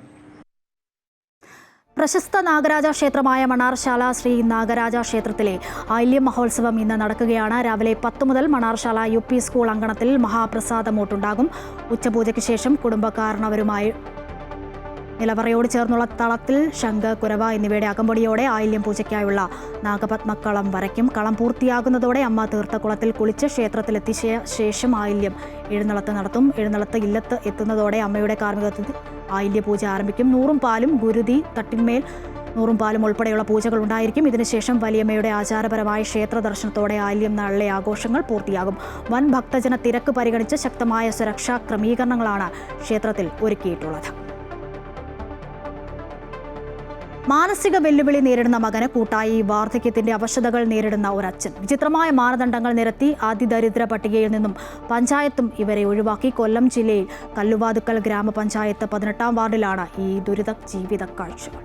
പ്രശസ്ത നാഗരാജ ക്ഷേത്രമായ മണ്ണാർശാല ശ്രീ നാഗരാജ ക്ഷേത്രത്തിലെ ആയില്യം മഹോത്സവം ഇന്ന് നടക്കുകയാണ്. രാവിലെ 10 മുതൽ മണ്ണാർശാല UP സ്കൂൾ അങ്കണത്തിൽ മഹാപ്രസാദമൂട്ടുണ്ടാകും. ഉച്ചപൂജയ്ക്ക് ശേഷം കുടുംബക്കാരണവരുമായി നിലവറയോട് ചേർന്നുള്ള തളത്തിൽ ശംഖ്, കുരവ എന്നിവയുടെ അകമ്പടിയോടെ ആയില്യം പൂജയ്ക്കായുള്ള നാഗപത്മക്കളം വരയ്ക്കും. കളം പൂർത്തിയാകുന്നതോടെ അമ്മ തീർത്ഥക്കുളത്തിൽ കുളിച്ച് ക്ഷേത്രത്തിലെത്തിയ ശേഷം ആയില്യം എഴുന്നള്ളത്ത് നടത്തും. എഴുന്നള്ളത്ത് ഇല്ലത്ത് എത്തുന്നതോടെ അമ്മയുടെ കാർമ്മികത്വത്തിൽ ആയില്യ പൂജ ആരംഭിക്കും. 100 പാലും ഗുരുതി തട്ടിന്മേൽ 100 പാലും ഉൾപ്പെടെയുള്ള പൂജകൾ ഉണ്ടായിരിക്കും. ഇതിനുശേഷം വലിയമ്മയുടെ ആചാരപരമായ ക്ഷേത്ര ദർശനത്തോടെ ആയില്യം നാളിലെ ആഘോഷങ്ങൾ പൂർത്തിയാകും. വൻ ഭക്തജന തിരക്ക് പരിഗണിച്ച് ശക്തമായ സുരക്ഷാ ക്രമീകരണങ്ങളാണ് ക്ഷേത്രത്തിൽ ഒരുക്കിയിട്ടുള്ളത്. മാനസിക വെല്ലുവിളി നേരിടുന്ന മകന് കൂട്ടായി വാർദ്ധക്യത്തിന്റെ അവശതകൾ നേരിടുന്ന ഒരച്ഛൻ. വിചിത്രമായ മാനദണ്ഡങ്ങൾ നിരത്തി അതിദരിദ്ര പട്ടികയിൽ നിന്നും പഞ്ചായത്തും ഇവരെ ഒഴിവാക്കി. കൊല്ലം ജില്ലയിൽ കല്ലുവാതുക്കൽ ഗ്രാമപഞ്ചായത്ത് 18-ാം വാർഡിലാണ് ഈ ദുരിത ജീവിത കാഴ്ചകൾ.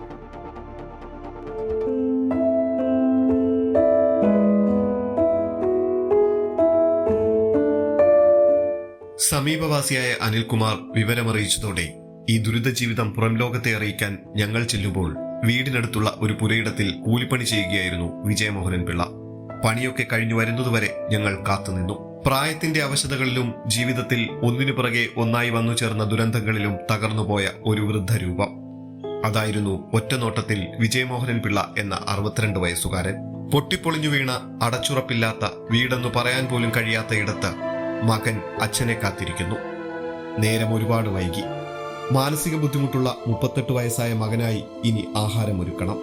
സമീപവാസിയായ അനിൽകുമാർ വിവരമറിയിച്ചതോടെ ഈ ദുരിത ജീവിതം പുറം ലോകത്തെ അറിയിക്കാൻ ഞങ്ങൾ ചെല്ലുമ്പോൾ വീടിനടുത്തുള്ള ഒരു പുരയിടത്തിൽ കൂലിപ്പണി ചെയ്യുകയായിരുന്നു വിജയമോഹനൻ പിള്ള. പണിയൊക്കെ കഴിഞ്ഞു വരുന്നതുവരെ ഞങ്ങൾ കാത്തുനിന്നു. പ്രായത്തിന്റെ അവശതകളിലും ജീവിതത്തിൽ ഒന്നിനു പിറകെ ഒന്നായി വന്നു ചേർന്ന ദുരന്തങ്ങളിലും തകർന്നുപോയ ഒരു വൃദ്ധരൂപം. അതായിരുന്നു ഒറ്റനോട്ടത്തിൽ വിജയമോഹനൻ പിള്ള എന്ന 62 വയസ്സുകാരൻ. പൊട്ടിപ്പൊളിഞ്ഞു വീണ, അടച്ചുറപ്പില്ലാത്ത, വീടെന്നു പറയാൻ പോലും കഴിയാത്ത ഇടത്ത് മകൻ അച്ഛനെ കാത്തിരിക്കുന്നു. നേരം ഒരുപാട് വൈകി. മാനസിക ബുദ്ധിമുട്ടുള്ള 38 വയസ്സായ മകനായി ഇനി ആഹാരമൊരുക്കണം.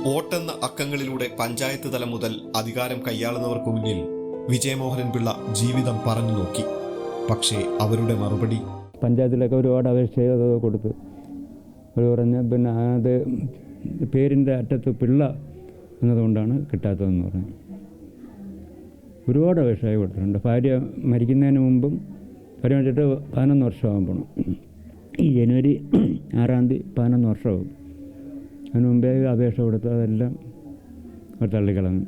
വോട്ടെന്ന അക്കങ്ങളിലൂടെ പഞ്ചായത്ത് തലം മുതൽ അധികാരം കൈയാളുന്നവർക്ക് മുന്നിൽ വിജയമോഹനൻ പിള്ള ജീവിതം പറഞ്ഞു നോക്കി. പക്ഷേ അവരുടെ മറുപടി, പഞ്ചായത്തിലൊക്കെ ഒരുപാട് അപേക്ഷ കൊടുത്തു. അവർ പറഞ്ഞ പിന്നെ അത് പേരിൻ്റെ അറ്റത്ത് പിള്ള എന്നതുകൊണ്ടാണ് കിട്ടാത്തതെന്ന് പറഞ്ഞു. ഒരുപാട് അപേക്ഷ കൊടുത്തിട്ടുണ്ട്. ഭാര്യ മരിക്കുന്നതിന് മുമ്പും ഭാര്യ മരിച്ചിട്ട് 11 വർഷമാകുമ്പോൾ, ഈ ജനുവരി 6-ാം തീയതി 11 വർഷമാകും. അതിന് മുമ്പേ അപേക്ഷ കൊടുത്ത് അതെല്ലാം അവർ തള്ളിക്കളഞ്ഞു.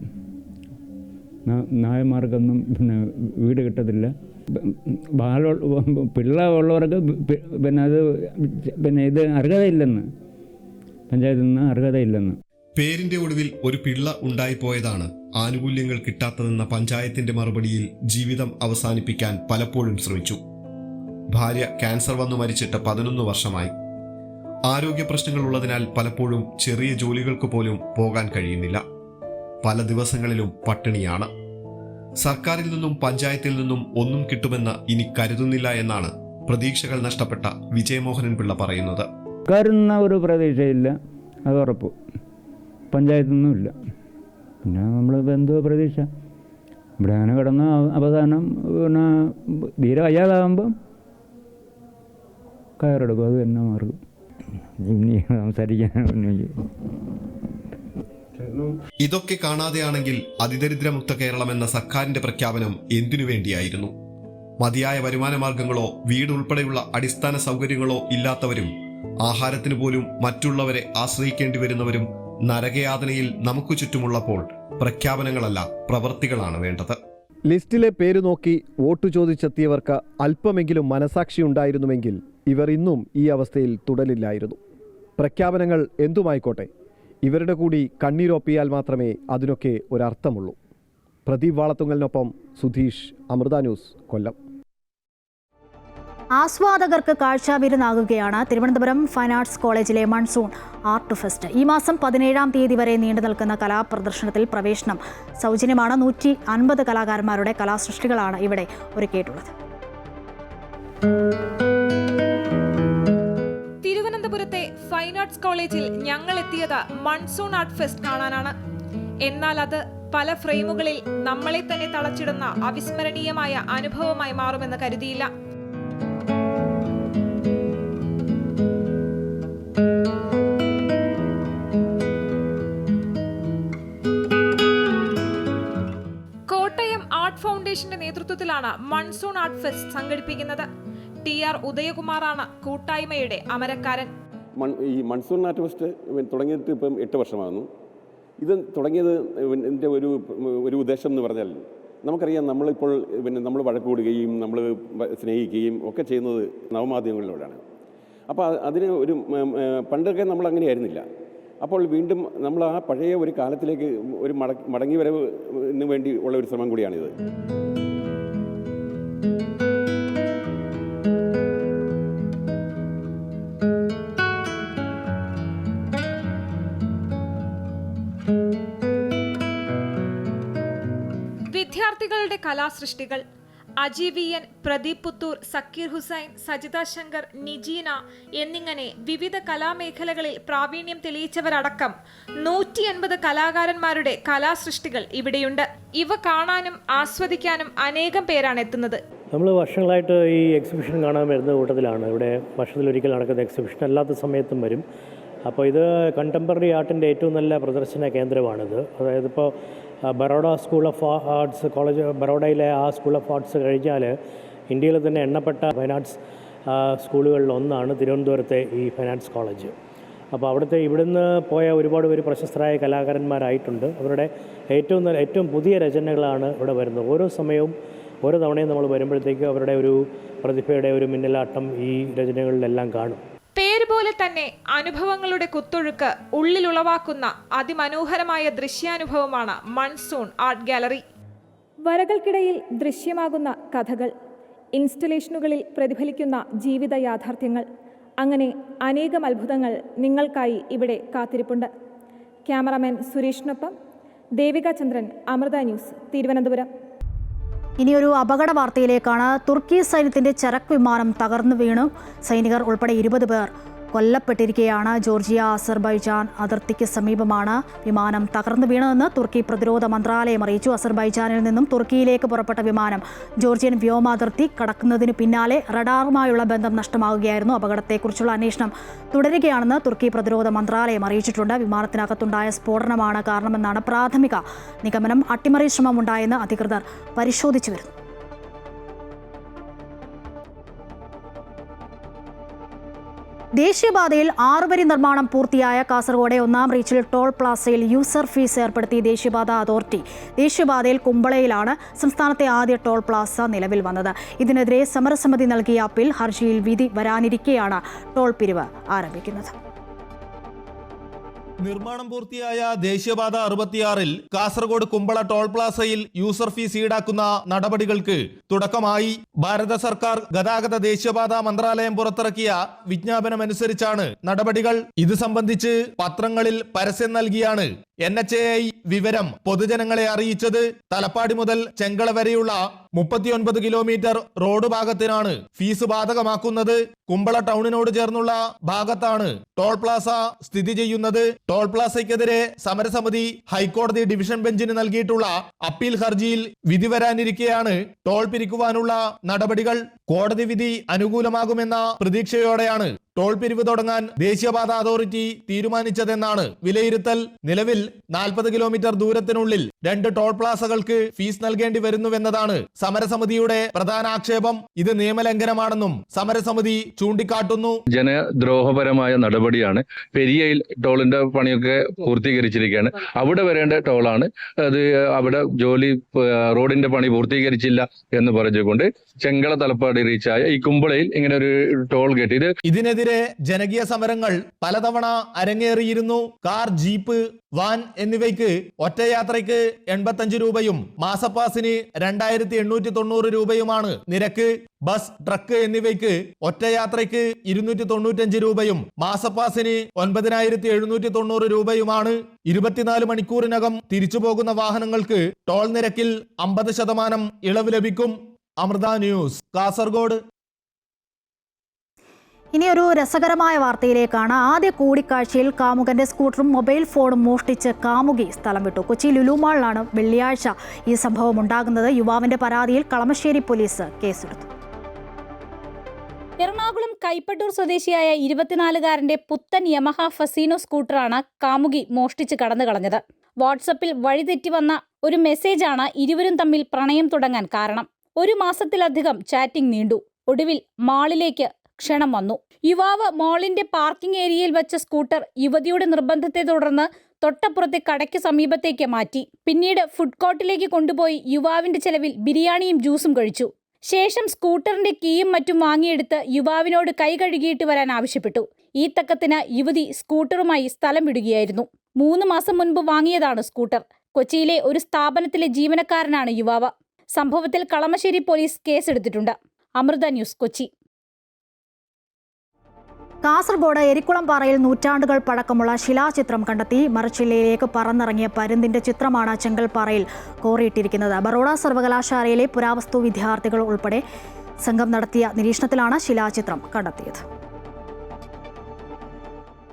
നായന്മാർക്കൊന്നും പിന്നെ വീട് കിട്ടത്തില്ല. പിള്ള ഉള്ളവർക്ക് പിന്നെ അത് പിന്നെ ഇത് അർഹതയില്ലെന്ന്, പഞ്ചായത്തിൽ നിന്ന് അർഹതയില്ലെന്ന്. പേരിന്റെ ഒടുവിൽ ഒരു പിള്ള ഉണ്ടായിപ്പോയതാണ് ആനുകൂല്യങ്ങൾ കിട്ടാത്തതെന്ന പഞ്ചായത്തിന്റെ മറുപടിയിൽ ജീവിതം അവസാനിപ്പിക്കാൻ പലപ്പോഴും ശ്രമിച്ചു. ഭാര്യ ക്യാൻസർ വന്നു മരിച്ചിട്ട് 11 വർഷമായി. ആരോഗ്യ പ്രശ്നങ്ങൾ ഉള്ളതിനാൽ പലപ്പോഴും ചെറിയ ജോലികൾക്ക് പോലും പോകാൻ കഴിയുന്നില്ല. പല ദിവസങ്ങളിലും പട്ടിണിയാണ്. സർക്കാരിൽ നിന്നും പഞ്ചായത്തിൽ നിന്നും ഒന്നും കിട്ടുമെന്ന് ഇനി കരുതുന്നില്ല എന്നാണ് പ്രതീക്ഷകൾ നഷ്ടപ്പെട്ട വിജയമോഹനൻ പിള്ള പറയുന്നത്. കരുതുന്ന ഒരു പ്രതീക്ഷയില്ല, അത് ഉറപ്പ്. പഞ്ചായത്തിൽ നിന്നുമില്ല. പിന്നെ നമ്മൾ എന്തോ പ്രതീക്ഷ ഇവിടെ അങ്ങനെ കിടന്ന അവസാനം പിന്നെ തീരെ വയ്യാതാകുമ്പം കയറെടുക്കും. അത് തന്നെ മാർഗം. ഇനി സംസാരിക്കാൻ ഇതൊക്കെ കാണാതെയാണെങ്കിൽ അതിദരിദ്രമുക്ത കേരളം എന്ന സർക്കാരിന്റെ പ്രഖ്യാപനം എന്തിനു വേണ്ടിയായിരുന്നു? മതിയായ വരുമാന മാർഗങ്ങളോ വീടുൾപ്പെടെയുള്ള അടിസ്ഥാന സൗകര്യങ്ങളോ ഇല്ലാത്തവരും ആഹാരത്തിന് പോലും മറ്റുള്ളവരെ ആശ്രയിക്കേണ്ടി വരുന്നവരും നരകയാതനയിൽ നമുക്ക് ചുറ്റുമുള്ളപ്പോൾ പ്രഖ്യാപനങ്ങളല്ല, പ്രവൃത്തികളാണ് വേണ്ടത്. ലിസ്റ്റിലെ പേര് നോക്കി വോട്ട് ചോദിച്ചെത്തിയവർക്ക് അല്പമെങ്കിലും മനസാക്ഷി ഉണ്ടായിരുന്നുവെങ്കിൽ ഇവർ ഇന്നും ഈ അവസ്ഥയിൽ തുടരില്ലായിരുന്നു. പ്രഖ്യാപനങ്ങൾ എന്തുമായിക്കോട്ടെ, ഇവരുടെ കൂടി കണ്ണീരൊപ്പിയാൽ മാത്രമേ അതിനൊക്കെ ഒരർത്ഥമുള്ളൂ. പ്രദീപ് വാളത്തുങ്കലിനൊപ്പം സുധീഷ്, അമൃത ന്യൂസ്, കൊല്ലം. ആസ്വാദകർക്ക് കാഴ്ചാവിരുന്നാകുകയാണ് തിരുവനന്തപുരം ഫൈൻ ആർട്സ് കോളേജിലെ മൺസൂൺ ആർട്ട് ഫെസ്റ്റ്. ഈ മാസം 17-ാം തീയതി വരെ നീണ്ടു നിൽക്കുന്ന കലാപ്രദർശനത്തിൽ പ്രവേശനം സൗജന്യമാണ്. 150 കലാകാരന്മാരുടെ കലാസൃഷ്ടികളാണ് ഇവിടെ ഒരുക്കിയിട്ടുള്ളത്. തിരുവനന്തപുരത്തെ ഫൈൻ ആർട്സ് കോളേജിൽ ഞങ്ങൾ എത്തിയത് മൺസൂൺ ആർട്ട് ഫെസ്റ്റ് കാണാനാണ്. എന്നാൽ അത് പല ഫ്രെയിമുകളിൽ നമ്മളെ തന്നെ തളച്ചിടുന്ന അവിസ്മരണീയമായ അനുഭവമായി മാറുമെന്ന് കരുതിയില്ല. കോട്ടയം ആർട്ട് ഫൗണ്ടേഷന്റെ നേതൃത്വത്തിലാണ് മൺസൂൺ ആർട്ട് ഫെസ്റ്റ് സംഘടിപ്പിക്കുന്നത്. TR ഉദയകുമാറാണ് കൂട്ടായ്മയുടെ അമരക്കാരൻ. ഈ മൺസൂൺ ആർട്ട് ഫെസ്റ്റ് തുടങ്ങിയിട്ട് ഇപ്പം 8 വർഷമാകുന്നു. ഇത് തുടങ്ങിയത് എൻ്റെ ഒരു ഉദ്ദേശം എന്ന് പറഞ്ഞാൽ, നമുക്കറിയാം നമ്മളിപ്പോൾ നമ്മൾ വഴക്ക് കൂടുകയും നമ്മൾ സ്നേഹിക്കുകയും ഒക്കെ ചെയ്യുന്നത് നവമാധ്യമങ്ങളിലൂടെയാണ്. അപ്പോൾ അതിന് ഒരു പണ്ടൊക്കെ നമ്മൾ അങ്ങനെയായിരുന്നില്ല. അപ്പോൾ വീണ്ടും നമ്മൾ ആ പഴയ ഒരു കാലത്തിലേക്ക് ഒരു മടങ്ങി വരവിന് വേണ്ടി ഉള്ള ഒരു ശ്രമം കൂടിയാണിത്. വിദ്യാർത്ഥികളുടെ കലാസൃഷ്ടികൾ അജീവിയൻ, പ്രദീപ് പുത്തൂർ, സക്കീർ ഹുസൈൻ, സജിത ശങ്കർ, നിജീന എന്നിങ്ങനെ വിവിധ കലാമേഖലകളിൽ പ്രാവീണ്യം തെളിയിച്ചവരടക്കം 150 കലാകാരന്മാരുടെ കലാസൃഷ്ടികൾ ഇവിടെയുണ്ട്. ഇവ കാണാനും ആസ്വദിക്കാനും അനേകം പേരാണ് എത്തുന്നത്. നമ്മൾ വർഷങ്ങളായിട്ട് ഈ എക്സിബിഷൻ കാണാൻ വരുന്ന കൂട്ടത്തിലാണ്. ഇവിടെ വർഷത്തിലൊരിക്കൽ നടക്കുന്ന എക്സിബിഷൻ അല്ലാത്ത സമയത്തും വരും. അപ്പോൾ ഇത് കണ്ടംപററി ആർട്ടിൻ്റെ ഏറ്റവും നല്ല പ്രദർശന കേന്ദ്രമാണിത്. അതായത് ഇപ്പോൾ Baroda school of arts college, ബറോഡയിലെ ആ സ്കൂൾ ഓഫ് ആർട്സ് കഴിഞ്ഞാൽ ഇന്ത്യയിലെ തന്നെ എണ്ണപ്പെട്ട ഫൈൻ ആർട്സ് സ്കൂളുകളിൽ ഒന്നാണ് തിരുവനന്തപുരത്തെ ഈ ഫൈൻ ആർട്സ് കോളേജ്. അപ്പോൾ ഇവിടുന്ന് പോയ ഒരുപാട് പേര് പ്രശസ്തരായ കലാകാരന്മാരായിട്ടുണ്ട്. അവരുടെ ഏറ്റവും പുതിയ രചനകളാണ് ഇവിടെ വരുന്നത്. ഓരോ സമയവും ഓരോ തവണയും നമ്മൾ വരുമ്പോഴത്തേക്കും അവരുടെ ഒരു പ്രതിഭയുടെ ഒരു മിന്നലാട്ടം ഈ രചനകളിലെല്ലാം കാണും. പേര് പോലെ തന്നെ അനുഭവങ്ങളുടെ കുത്തൊഴുക്ക് ഉള്ളിലുളവാക്കുന്ന അതിമനോഹരമായ ദൃശ്യാനുഭവമാണ് മൺസൂൺ ആർട്ട് ഗാലറി. വരകൾക്കിടയിൽ ദൃശ്യമാകുന്ന കഥകൾ, ഇൻസ്റ്റലേഷനുകളിൽ പ്രതിഫലിക്കുന്ന ജീവിത യാഥാർത്ഥ്യങ്ങൾ, അങ്ങനെ അനേകം അത്ഭുതങ്ങൾ നിങ്ങൾക്കായി ഇവിടെ കാത്തിരിപ്പുണ്ട്. ക്യാമറാമാൻ സുരേഷിനൊപ്പം ദേവിക ചന്ദ്രൻ, അമൃത ന്യൂസ്, തിരുവനന്തപുരം. ഇനിയൊരു അപകട വാർത്തയിലേക്കാണ്. തുർക്കി സൈന്യത്തിന്റെ ചരക്ക് വിമാനം തകർന്നു വീണു. സൈനികർ ഉൾപ്പെടെ 20 പേർ കൊല്ലപ്പെട്ടിരിക്കുകയാണ്. ജോർജിയ അസർബൈജാൻ അതിർത്തിക്ക് സമീപമാണ് വിമാനം തകർന്നു വീണതെന്ന് തുർക്കി പ്രതിരോധ മന്ത്രാലയം അറിയിച്ചു. അസർബൈജാനിൽ നിന്നും തുർക്കിയിലേക്ക് പുറപ്പെട്ട വിമാനം ജോർജിയൻ വ്യോമാതിർത്തി കടക്കുന്നതിന് പിന്നാലെ റഡാറുമായുള്ള ബന്ധം നഷ്ടമാവുകയായിരുന്നു. അപകടത്തെക്കുറിച്ചുള്ള അന്വേഷണം തുടരുകയാണെന്ന് തുർക്കി പ്രതിരോധ മന്ത്രാലയം അറിയിച്ചിട്ടുണ്ട്. വിമാനത്തിനകത്തുണ്ടായ സ്ഫോടനമാണ് കാരണമെന്നാണ് പ്രാഥമിക നിഗമനം. അട്ടിമറി ശ്രമമുണ്ടായെന്ന് അധികൃതർ പരിശോധിച്ചു വരുന്നു. ദേശീയപാതയിൽ 6 വരി നിർമ്മാണം പൂർത്തിയായ കാസർഗോഡ് 1-ാം റീച്ചിൽ ടോൾ പ്ലാസയിൽ യൂസർ ഫീസ് ഏർപ്പെടുത്തി ദേശീയപാത അതോറിറ്റി. ദേശീയപാതയിൽ കുമ്പളയിലാണ് സംസ്ഥാനത്തെ ആദ്യ ടോൾ പ്ലാസ നിലവിൽ വന്നത്. ഇതിനെതിരെ സമരസമിതി നൽകിയ അപ്പീൽ ഹർജിയിൽ വിധി വരാനിരിക്കെയാണ് ടോൾ പിരിവ് ആരംഭിക്കുന്നത്. നിർമ്മാണം പൂർത്തിയായ ദേശീയപാത 66-ൽ കാസർഗോഡ് കുമ്പള ടോൾ പ്ലാസയിൽ യൂസർ ഫീസ് ഈടാക്കുന്ന നടപടികൾക്ക് തുടക്കമായി. ഭാരത സർക്കാർ ഗതാഗത ദേശീയപാത മന്ത്രാലയം പുറത്തിറക്കിയ വിജ്ഞാപനമനുസരിച്ചാണ് നടപടികൾ. ഇത് സംബന്ധിച്ച് പത്രങ്ങളിൽ പരസ്യം നൽകിയാണ് NHAI വിവരം പൊതുജനങ്ങളെ അറിയിച്ചത്. തലപ്പാടി മുതൽ ചെങ്കള വരെയുള്ള 39 കിലോമീറ്റർ റോഡ് ഭാഗത്തിനാണ് ഫീസ് ബാധകമാക്കുന്നത്. കുമ്പള ടൗണിനോട് ചേർന്നുള്ള ഭാഗത്താണ് ടോൾ പ്ലാസ സ്ഥിതി ചെയ്യുന്നത്. ടോൾ പ്ലാസയ്ക്കെതിരെ സമരസമിതി ഹൈക്കോടതി ഡിവിഷൻ ബെഞ്ചിന് നൽകിയിട്ടുള്ള അപ്പീൽ ഹർജിയിൽ വിധി വരാനിരിക്കെയാണ് ടോൾ പിരിക്കുവാനുള്ള നടപടികൾ. കോടതി വിധി അനുകൂലമാകുമെന്ന പ്രതീക്ഷയോടെയാണ് ടോൾ പിരിവ് തുടങ്ങാൻ ദേശീയപാത അതോറിറ്റി തീരുമാനിച്ചതെന്നാണ് വിലയിരുത്തൽ. നിലവിൽ 40 കിലോമീറ്റർ ദൂരത്തിനുള്ളിൽ 2 ടോൾ പ്ലാസകൾക്ക് ഫീസ് നൽകേണ്ടി വരുന്നുവെന്നതാണ് സമരസമിതിയുടെ പ്രധാന ആക്ഷേപം. ഇത് നിയമലംഘനമാണെന്നും സമരസമിതി ചൂണ്ടിക്കാട്ടുന്നു. ജനദ്രോഹപരമായ നടപടിയാണ്. പെരിയയിൽ ടോളിന്റെ പണിയൊക്കെ പൂർത്തീകരിച്ചിരിക്കുകയാണ്. അവിടെ വരേണ്ട ടോളാണ് അത്. അവിടെ റോഡിന്റെ പണി പൂർത്തീകരിച്ചില്ല എന്ന് പറഞ്ഞുകൊണ്ട് ചെങ്കള തലപ്പാടി റീച്ചായ ഈ കുമ്പളയിൽ ഇങ്ങനെ ഒരു ടോൾ ഗേറ്റ് ഇതിനെതിരെ ജനകീയ സമരങ്ങൾ പലതവണ അരങ്ങേറിയിരുന്നു. കാർ, ജീപ്പ്, വാൻ എന്നിവയ്ക്ക് ഒറ്റയാത്രയ്ക്ക് 85 രൂപയും മാസപ്പാസിന് 2890 രൂപയുമാണ് നിരക്ക്. ബസ്, ട്രക്ക് എന്നിവയ്ക്ക് ഒറ്റയാത്രയ്ക്ക് 295 രൂപയും മാസപ്പാസിന് 9790 രൂപയുമാണ്. 24 മണിക്കൂറിനകം തിരിച്ചു പോകുന്ന വാഹനങ്ങൾക്ക് ടോൾ നിരക്കിൽ 50% ഇളവ് ലഭിക്കും. അമൃത ന്യൂസ്, കാസർഗോഡ്. ഇനി ഒരു രസകരമായ വാർത്തയിലേക്കാണ്. ആദ്യ കൂടിക്കാഴ്ചയിൽ കാമുകന്റെ സ്കൂട്ടറും മൊബൈൽ ഫോണും മോഷ്ടിച്ച് കാമുകി സ്ഥലം വിട്ടു. കൊച്ചി ലുലു മാളിലാണ് വെള്ളിയാഴ്ച ഈ സംഭവം ഉണ്ടാകുന്നത്. യുവാവിന്റെ പരാതിയിൽ കളമശ്ശേരി പോലീസ് കേസെടുത്തു. എറണാകുളം കൈപ്പട്ടൂർ സ്വദേശിയായ 24-കാരന്റെ പുത്തൻ യമഹ ഫസീനോ സ്കൂട്ടറാണ് കാമുകി മോഷ്ടിച്ച് കടന്നു കളഞ്ഞത്. വാട്സപ്പിൽ വഴിതെറ്റി വന്ന ഒരു മെസ്സേജാണ് ഇരുവരും തമ്മിൽ പ്രണയം തുടങ്ങാൻ കാരണം. 1 മാസത്തിലധികം ചാറ്റിംഗ് നീണ്ടു. ഒടുവിൽ മാളിലേക്ക് ക്ഷണം വന്നു. യുവാവ് മാളിന്റെ പാർക്കിംഗ് ഏരിയയിൽ വെച്ച സ്കൂട്ടർ യുവതിയുടെ നിർബന്ധത്തെ തുടർന്ന് തൊട്ടപ്പുറത്തെ കടയ്ക്ക് സമീപത്തേക്ക് മാറ്റി. പിന്നീട് ഫുഡ് കോർട്ടിലേക്ക് കൊണ്ടുപോയി യുവാവിന്റെ ചെലവിൽ ബിരിയാണിയും ജ്യൂസും കഴിച്ചു. ശേഷം സ്കൂട്ടറിന്റെ കീയും മറ്റും വാങ്ങിയെടുത്ത് യുവാവിനോട് കൈ കഴുകിയിട്ട് വരാൻ ആവശ്യപ്പെട്ടു. ഈ തക്കത്തിന് യുവതി സ്കൂട്ടറുമായി സ്ഥലം വിടുകയായിരുന്നു. 3 മാസം മുൻപ് വാങ്ങിയതാണ് സ്കൂട്ടർ. കൊച്ചിയിലെ ഒരു സ്ഥാപനത്തിലെ ജീവനക്കാരനാണ് യുവാവ്. സംഭവത്തിൽ കളമശ്ശേരി പോലീസ് കേസെടുത്തിട്ടുണ്ട്. അമൃത ന്യൂസ്, കൊച്ചി. കാസർഗോഡ് എരിക്കുളംപാറയിൽ നൂറ്റാണ്ടുകൾ പഴക്കമുള്ള ശിലാചിത്രം കണ്ടെത്തി. മരച്ചില്ലയിലേക്ക് പറന്നിറങ്ങിയ പരുന്തിന്റെ ചിത്രമാണ് ചെങ്കൽപ്പാറയിൽ കോറിയിട്ടിരിക്കുന്നത്. ബറോഡ സർവകലാശാലയിലെ പുരാവസ്തു വിദ്യാർത്ഥികൾ ഉൾപ്പെടെ സംഘം നടത്തിയ നിരീക്ഷണത്തിലാണ് ശിലാചിത്രം കണ്ടെത്തിയത്.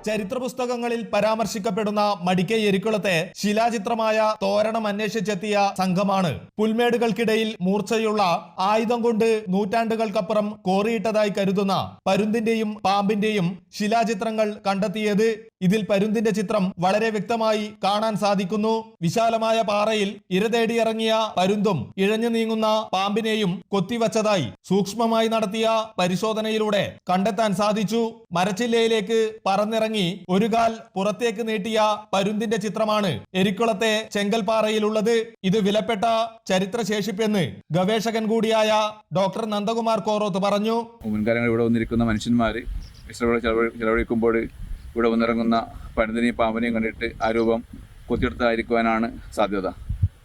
ചരിത്ര പുസ്തകങ്ങളിൽ പരാമർശിക്കപ്പെടുന്ന മടിക്കൈ എരിക്കുളത്തെ ശിലാചിത്രമായ തോരണം അന്വേഷിച്ചെത്തിയ സംഘമാണ് പുൽമേടുകൾക്കിടയിൽ മൂർച്ചയുള്ള ആയുധം കൊണ്ട് നൂറ്റാണ്ടുകൾക്കപ്പുറം കോറിയിട്ടതായി കരുതുന്ന പരുന്തിന്റെയും പാമ്പിന്റെയും ശിലാചിത്രങ്ങൾ കണ്ടെത്തിയത്. ഇതിൽ പരുന്തിന്റെ ചിത്രം വളരെ വ്യക്തമായി കാണാൻ സാധിക്കുന്നു. വിശാലമായ പാറയിൽ ഇര തേടിയിറങ്ങിയ പരുന്തും ഇഴഞ്ഞു നീങ്ങുന്ന പാമ്പിനെയും കൊത്തിവച്ചതായി സൂക്ഷ്മമായി നടത്തിയ പരിശോധനയിലൂടെ കണ്ടെത്താൻ സാധിച്ചു. മരച്ചില്ലയിലേക്ക് പറന്നിറങ്ങി ഒരു കാൽ പുറത്തേക്ക് നീട്ടിയ പരുന്തിന്റെ ചിത്രമാണ് എരിക്കുളത്തെ ചെങ്കൽപ്പാറയിലുള്ളത്. ഇത് വിലപ്പെട്ട ചരിത്രശേഷിപ്പെന്ന് ഗവേഷകൻ കൂടിയായ ഡോക്ടർ നന്ദകുമാർ കോറോത്ത് പറഞ്ഞു. മുൻകാലങ്ങളിൽ ഇവിടെ വന്നിരിക്കുന്ന മനുഷ്യന്മാർ ചെലവഴിക്കുമ്പോൾ ഇവിടെ വന്നിറങ്ങുന്ന പരുന്തിനെയും പാമ്പിനെയും കണ്ടിട്ട് ആ രൂപം കൊത്തിയെടുത്തായിരിക്കുവാനാണ് സാധ്യത.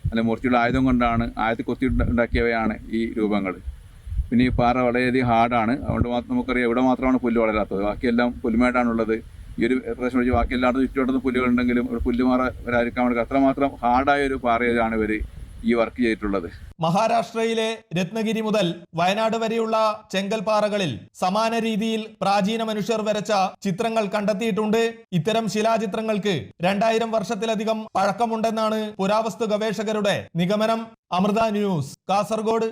അല്ല, മൂർച്ചയുള്ള ആയുധം കൊണ്ടാണ് കൊത്തിയുണ്ടാക്കിയവയാണ് ഈ രൂപങ്ങൾ. പിന്നെ ഈ പാറ വളരെയധികം ഹാർഡാണ്. അതുകൊണ്ട് നമുക്കറിയാം ഇവിടെ മാത്രമാണ് പുല്ല് വളരാത്തത്. ബാക്കിയെല്ലാം പുൽമേടാണുള്ളത്. ഈ ഒരു പ്രദേശം ഒഴിച്ച് ബാക്കി എല്ലായിടത്തും ചുറ്റുവട്ടത്തും പുല്ലുകളുണ്ടെങ്കിലും ഇവിടെ പുല്ലുമാറ വരാതിരിക്കാൻ വേണ്ടി അത്രമാത്രം ഹാർഡായ ഒരു പാറയിലാണ് ഇവർ ഈ വർക്ക് ചെയ്തിട്ടുള്ളത്. മഹാരാഷ്ട്രയിലെ രത്നഗിരി മുതൽ വയനാട് വരെയുള്ള ചെങ്കൽപ്പാറകളിൽ സമാന രീതിയിൽ പ്രാചീന മനുഷ്യർ വരച്ച ചിത്രങ്ങൾ കണ്ടെത്തിയിട്ടുണ്ട്. ഇത്തരം ശിലാചിത്രങ്ങൾക്ക് 2000 വർഷത്തിലധികം പഴക്കമുണ്ടെന്നാണ് പുരാവസ്തു ഗവേഷകരുടെ നിഗമനം. അമൃത ന്യൂസ്, കാസർഗോഡ്.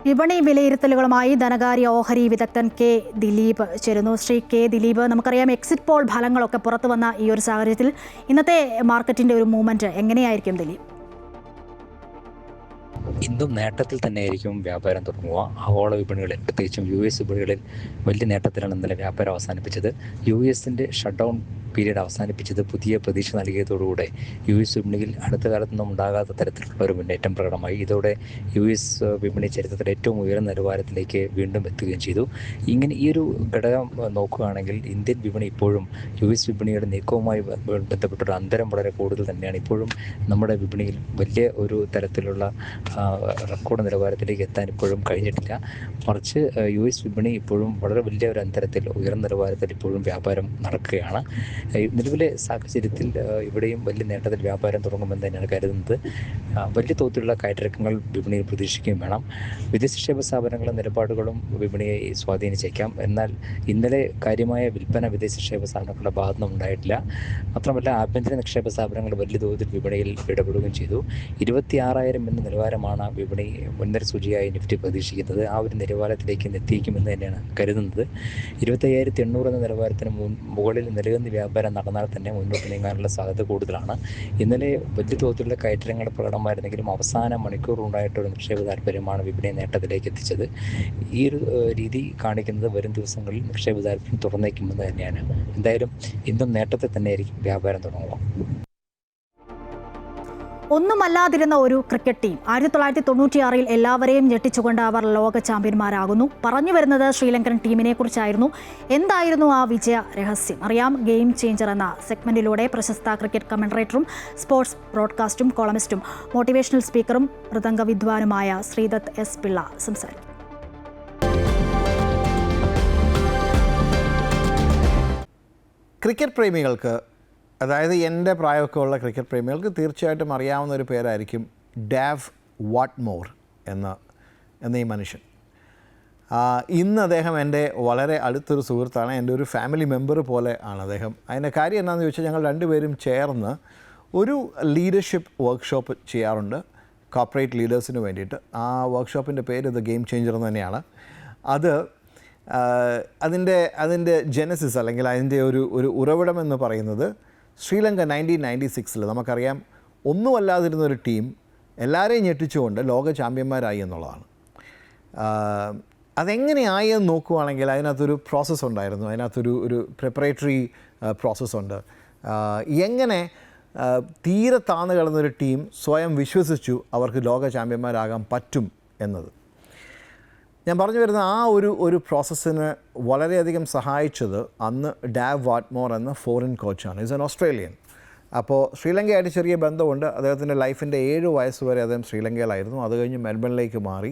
വിപണി വിലയിരുത്തലുകളുമായി ധനകാര്യ ഓഹരി വിദഗ്ധൻ കെ ദിലീപ് ചേരുന്നു. ശ്രീ കെ ദിലീപ്, നമുക്കറിയാം എക്സിറ്റ് പോൾ ഫലങ്ങളൊക്കെ പുറത്തു വന്ന ഈ ഒരു സാഹചര്യത്തിൽ ഇന്നത്തെ മാർക്കറ്റിന്റെ ഒരു മൂവ്മെന്റ് എങ്ങനെയായിരിക്കും ദിലീപ്? ഇന്നും നേട്ടത്തിൽ തന്നെയായിരിക്കും വ്യാപാരം തുടങ്ങുക. ആഗോള വിപണികളിൽ, പ്രത്യേകിച്ചും US വിപണികളിൽ വലിയ നേട്ടത്തിലാണ് ഇന്നലെ വ്യാപാരം അവസാനിപ്പിച്ചത്. US-ന്റെ ഷട്ട് ഡൗൺ പീരീഡ് അവസാനിപ്പിച്ചത് പുതിയ പ്രതീക്ഷ നൽകിയതോടുകൂടെ US വിപണിയിൽ അടുത്ത കാലത്തൊന്നും ഉണ്ടാകാത്ത തരത്തിലുള്ള ഒരു മുന്നേറ്റം പ്രകടമായി. ഇതോടെ US വിപണി ചരിത്രത്തിൽ ഏറ്റവും ഉയർന്ന നിലവാരത്തിലേക്ക് വീണ്ടും എത്തുകയും ചെയ്തു. ഇങ്ങനെ ഈ ഒരു ഘടകം നോക്കുകയാണെങ്കിൽ ഇന്ത്യൻ വിപണി ഇപ്പോഴും US വിപണിയുടെ നീക്കവുമായി ബന്ധപ്പെട്ടൊരു അന്തരം വളരെ കൂടുതൽ തന്നെയാണ്. ഇപ്പോഴും നമ്മുടെ വിപണിയിൽ വലിയ ഒരു തരത്തിലുള്ള റെക്കോർഡ് നിലവാരത്തിലേക്ക് എത്താൻ ഇപ്പോഴും കഴിഞ്ഞിട്ടില്ല. മറിച്ച് US വിപണി ഇപ്പോഴും വളരെ വലിയ ഒരു അന്തരത്തിൽ ഉയർന്ന നിലവാരത്തിൽ ഇപ്പോഴും വ്യാപാരം നടക്കുകയാണ്. നിലവിലെ സാഹചര്യത്തിൽ ഇവിടെയും വലിയ നേട്ടത്തിൽ വ്യാപാരം തുടങ്ങുമെന്ന് തന്നെയാണ് കരുതുന്നത്. വലിയ തോതിലുള്ള കയറ്റിറക്കങ്ങൾ വിപണിയിൽ പ്രതീക്ഷിക്കുകയും വേണം. വിദേശ നിക്ഷേപ സ്ഥാപനങ്ങളുടെ നിലപാടുകളും വിപണിയെ സ്വാധീനിച്ചേക്കാം. എന്നാൽ ഇന്നലെ കാര്യമായ വിൽപ്പന വിദേശ നിക്ഷേപ സ്ഥാപനങ്ങളുടെ ഭാഗത്തുനിന്നും ഉണ്ടായിട്ടില്ല. മാത്രമല്ല ആഭ്യന്തര നിക്ഷേപ സ്ഥാപനങ്ങൾ വലിയ തോതിൽ വിപണിയിൽ ഇടപെടുകയും ചെയ്തു. 26,000 എന്ന നിലവാരമാണ് വിപണി മുൻനിര സൂചിയായി നിഫ്റ്റി പ്രതീക്ഷിക്കുന്നത്. ആ ഒരു നിലവാരത്തിലേക്ക് എത്തിക്കുമെന്ന് തന്നെയാണ് കരുതുന്നത്. 25,800 എന്ന നിലവാരത്തിന് മുകളിൽ നിലനിന്ന് വ്യാപാരം നടന്നാൽ തന്നെ മുന്നോട്ട് നീങ്ങാനുള്ള സാധ്യത കൂടുതലാണ്. ഇന്നലെ വലിയ തോതിലുള്ള കയറ്റങ്ങൾ പ്രകടമായിരുന്നെങ്കിലും അവസാന മണിക്കൂറുണ്ടായിട്ടൊരു നിക്ഷേപ താല്പര്യമാണ് വിപണിയെ നേട്ടത്തിലേക്ക് എത്തിച്ചത്. ഈ ഒരു രീതി കാണിക്കുന്നത് വരും ദിവസങ്ങളിൽ നിക്ഷേപ താല്പര്യം തുറന്നേക്കുമെന്ന് തന്നെയാണ്. എന്തായാലും ഇന്നും നേട്ടത്തിൽ തന്നെയായിരിക്കും വ്യാപാരം തുടങ്ങുക. ഒന്നുമല്ലാതിരുന്ന ഒരു ക്രിക്കറ്റ് ടീം 1996 എല്ലാവരെയും ഞെട്ടിച്ചുകൊണ്ട് അവർ ലോക ചാമ്പ്യന്മാരാകുന്നു. പറഞ്ഞു വരുന്നത് ശ്രീലങ്കൻ ടീമിനെ കുറിച്ചായിരുന്നു. എന്തായിരുന്നു ആ വിജയ രഹസ്യം? അറിയാം. ഗെയിം ചേഞ്ചർ എന്ന സെഗ്മെന്റിലൂടെ പ്രശസ്ത ക്രിക്കറ്റ് കമന്ററേറ്ററും സ്പോർട്സ് ബ്രോഡ്കാസ്റ്റും കോളമിസ്റ്റും മോട്ടിവേഷണൽ സ്പീക്കറും മൃദംഗ വിദ്വാനുമായ ശ്രീദത്ത് എസ് പിള്ള സംസാരിക്കും. ക്രിക്കറ്റ് പ്രേമികൾക്ക്, അതായത് എൻ്റെ പ്രായമൊക്കെ ഉള്ള ക്രിക്കറ്റ് പ്രേമികൾക്ക് തീർച്ചയായിട്ടും അറിയാവുന്ന ഒരു പേരായിരിക്കും ഡാവ് വാട്ട്മോർ എന്ന ഈ മനുഷ്യൻ. ഇന്ന് അദ്ദേഹം എൻ്റെ വളരെ അടുത്തൊരു സുഹൃത്താണ്, എൻ്റെ ഒരു ഫാമിലി മെമ്പർ പോലെ ആണ് അദ്ദേഹം. അതിൻ്റെ കാര്യം എന്താണെന്ന് ചോദിച്ചാൽ ഞങ്ങൾ രണ്ടുപേരും ചേർന്ന് ഒരു ലീഡർഷിപ്പ് വർക്ക്ഷോപ്പ് ചെയ്യാറുണ്ട് കോർപ്പറേറ്റ് ലീഡേഴ്സിന് വേണ്ടിയിട്ട്. ആ വർക്ക്ഷോപ്പിൻ്റെ പേര് ദ ഗെയിം ചേഞ്ചർ എന്ന് തന്നെയാണ്. അതിൻ്റെ ജെനസിസ് അല്ലെങ്കിൽ അതിൻ്റെ ഒരു ഉറവിടം എന്ന് പറയുന്നത് ശ്രീലങ്ക 1996 നമുക്കറിയാം ഒന്നുമല്ലാതിരുന്നൊരു ടീം എല്ലാവരെയും ഞെട്ടിച്ചുകൊണ്ട് ലോക ചാമ്പ്യന്മാരായി എന്നുള്ളതാണ്. അതെങ്ങനെയായി എന്ന് നോക്കുകയാണെങ്കിൽ അതിനകത്തൊരു പ്രോസസ്സ് ഉണ്ടായിരുന്നു. അതിനകത്തൊരു പ്രിപ്പറേറ്ററി പ്രോസസ്സുണ്ട്. എങ്ങനെ തീരെ താഴ്ന്നു കിടന്നൊരു ടീം സ്വയം വിശ്വസിച്ചു അവർക്ക് ലോക ചാമ്പ്യന്മാരാകാൻ പറ്റും എന്നത്. ഞാൻ പറഞ്ഞു വരുന്ന ആ ഒരു പ്രോസസ്സിന് വളരെയധികം സഹായിച്ചത് അന്ന് ഡാവ് വാട്ട്മോർ എന്ന ഫോറിൻ കോച്ചാണ്. Is an Australian. അപ്പോൾ ശ്രീലങ്കയായിട്ട് ചെറിയ ബന്ധമുണ്ട്. അദ്ദേഹത്തിൻ്റെ ലൈഫിൻ്റെ 7 വയസ്സ് വരെ അദ്ദേഹം ശ്രീലങ്കയിലായിരുന്നു. അത് കഴിഞ്ഞ് മെൽബണിലേക്ക് മാറി.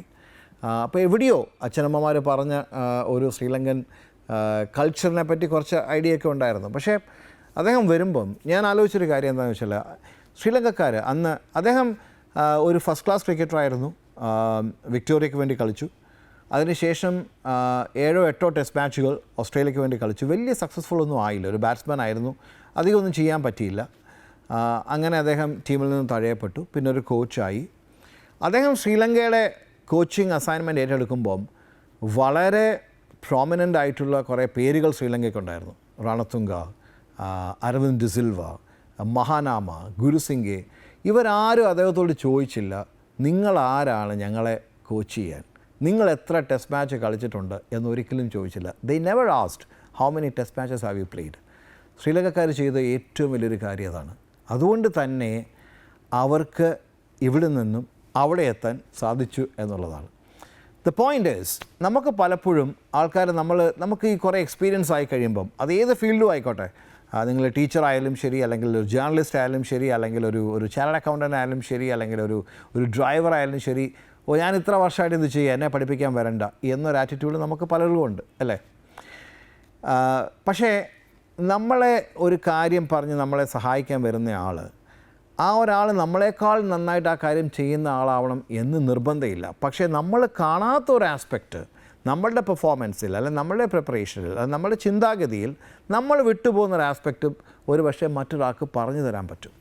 അപ്പോൾ എവിടെയോ അച്ഛനമ്മമാർ പറഞ്ഞ ഒരു ശ്രീലങ്കൻ കൾച്ചറിനെ പറ്റി കുറച്ച് ഐഡിയ ഒക്കെ ഉണ്ടായിരുന്നു. പക്ഷേ അദ്ദേഹം വരുമ്പം ഞാൻ ആലോചിച്ചൊരു കാര്യം എന്താണെന്ന് വെച്ചാൽ ശ്രീലങ്കക്കാർ അന്ന് അദ്ദേഹം ഒരു ഫസ്റ്റ് ക്ലാസ് ക്രിക്കറ്ററായിരുന്നു. വിക്ടോറിയയ്ക്ക് വേണ്ടി കളിച്ചു. അതിനുശേഷം 7-8 ടെസ്റ്റ് മാച്ചുകൾ ഓസ്ട്രേലിയയ്ക്ക് വേണ്ടി കളിച്ചു. വലിയ സക്സസ്ഫുൾ ഒന്നും ആയില്ല. ഒരു ബാറ്റ്സ്മാൻ ആയിരുന്നു. അധികമൊന്നും ചെയ്യാൻ പറ്റിയില്ല. അങ്ങനെ അദ്ദേഹം ടീമിൽ നിന്ന് തഴയപ്പെട്ടു. പിന്നെ ഒരു കോച്ചായി. അദ്ദേഹം ശ്രീലങ്കയുടെ കോച്ചിങ് അസൈൻമെൻറ്റ് ഏറ്റെടുക്കുമ്പം വളരെ പ്രോമിനൻ്റ് ആയിട്ടുള്ള കുറേ പേരുകൾ ശ്രീലങ്കയ്ക്കുണ്ടായിരുന്നു. രണത്തുംഗ, അരവിന്ദ് ഡിസിൽവ, മഹാനാമ, ഗുരുസിംഗെ. ഇവരാരും അദ്ദേഹത്തോട് ചോദിച്ചില്ല നിങ്ങളാരാണ് ഞങ്ങളെ കോച്ച് ചെയ്യാൻ, നിങ്ങൾ എത്ര ടെസ്റ്റ് മാച്ച് കളിച്ചിട്ടുണ്ട് എന്നൊരിക്കലും ചോദിച്ചില്ല. They never asked how many test matches have you played. ശ്രീലങ്കക്കാർ ചെയ്ത ഏറ്റവും വലിയൊരു കാര്യം അതാണ്. അതുകൊണ്ട് തന്നെ അവർക്ക് ഇവിടെ നിന്നും അവിടെ എത്താൻ സാധിച്ചു എന്നുള്ളതാണ്. ദ പോയിൻ്റ് ഈസ് നമുക്ക് പലപ്പോഴും ആൾക്കാർ നമുക്ക് ഈ കുറേ എക്സ്പീരിയൻസ് ആയി കഴിയുമ്പം അത് ഏത് ഫീൽഡും ആയിക്കോട്ടെ, നിങ്ങൾ ടീച്ചറായാലും ശരി, അല്ലെങ്കിൽ ഒരു ജേർണലിസ്റ്റ് ആയാലും ശരി, അല്ലെങ്കിൽ ഒരു ചാർട്ടേഡ് അക്കൗണ്ടൻ്റ് ആയാലും ശരി, അല്ലെങ്കിൽ ഒരു ഡ്രൈവർ ആയാലും ശരി, ഞാൻ ഇത്ര വർഷമായിട്ട് ഇത് ചെയ്യുക, എന്നെ പഠിപ്പിക്കാൻ വരണ്ട എന്നൊരു ആറ്റിറ്റ്യൂഡ് നമുക്ക് പലർക്കും ഉണ്ട് അല്ലേ. പക്ഷേ നമ്മളെ ഒരു കാര്യം പറഞ്ഞ് നമ്മളെ സഹായിക്കാൻ വരുന്ന ആൾ, ആ ഒരാൾ നമ്മളെക്കാൾ നന്നായിട്ട് ആ കാര്യം ചെയ്യുന്ന ആളാവണം എന്ന് നിർബന്ധമില്ല. പക്ഷേ നമ്മൾ കാണാത്ത ഒരു ആസ്പെക്റ്റ് നമ്മളുടെ പെർഫോമൻസിൽ, അല്ലെങ്കിൽ നമ്മളുടെ പ്രിപ്പറേഷനിൽ, അല്ലെങ്കിൽ നമ്മുടെ ചിന്താഗതിയിൽ നമ്മൾ വിട്ടുപോകുന്നൊരു ആസ്പെക്റ്റും ഒരു പക്ഷേ മറ്റൊരാൾക്ക് പറഞ്ഞു തരാൻ പറ്റും.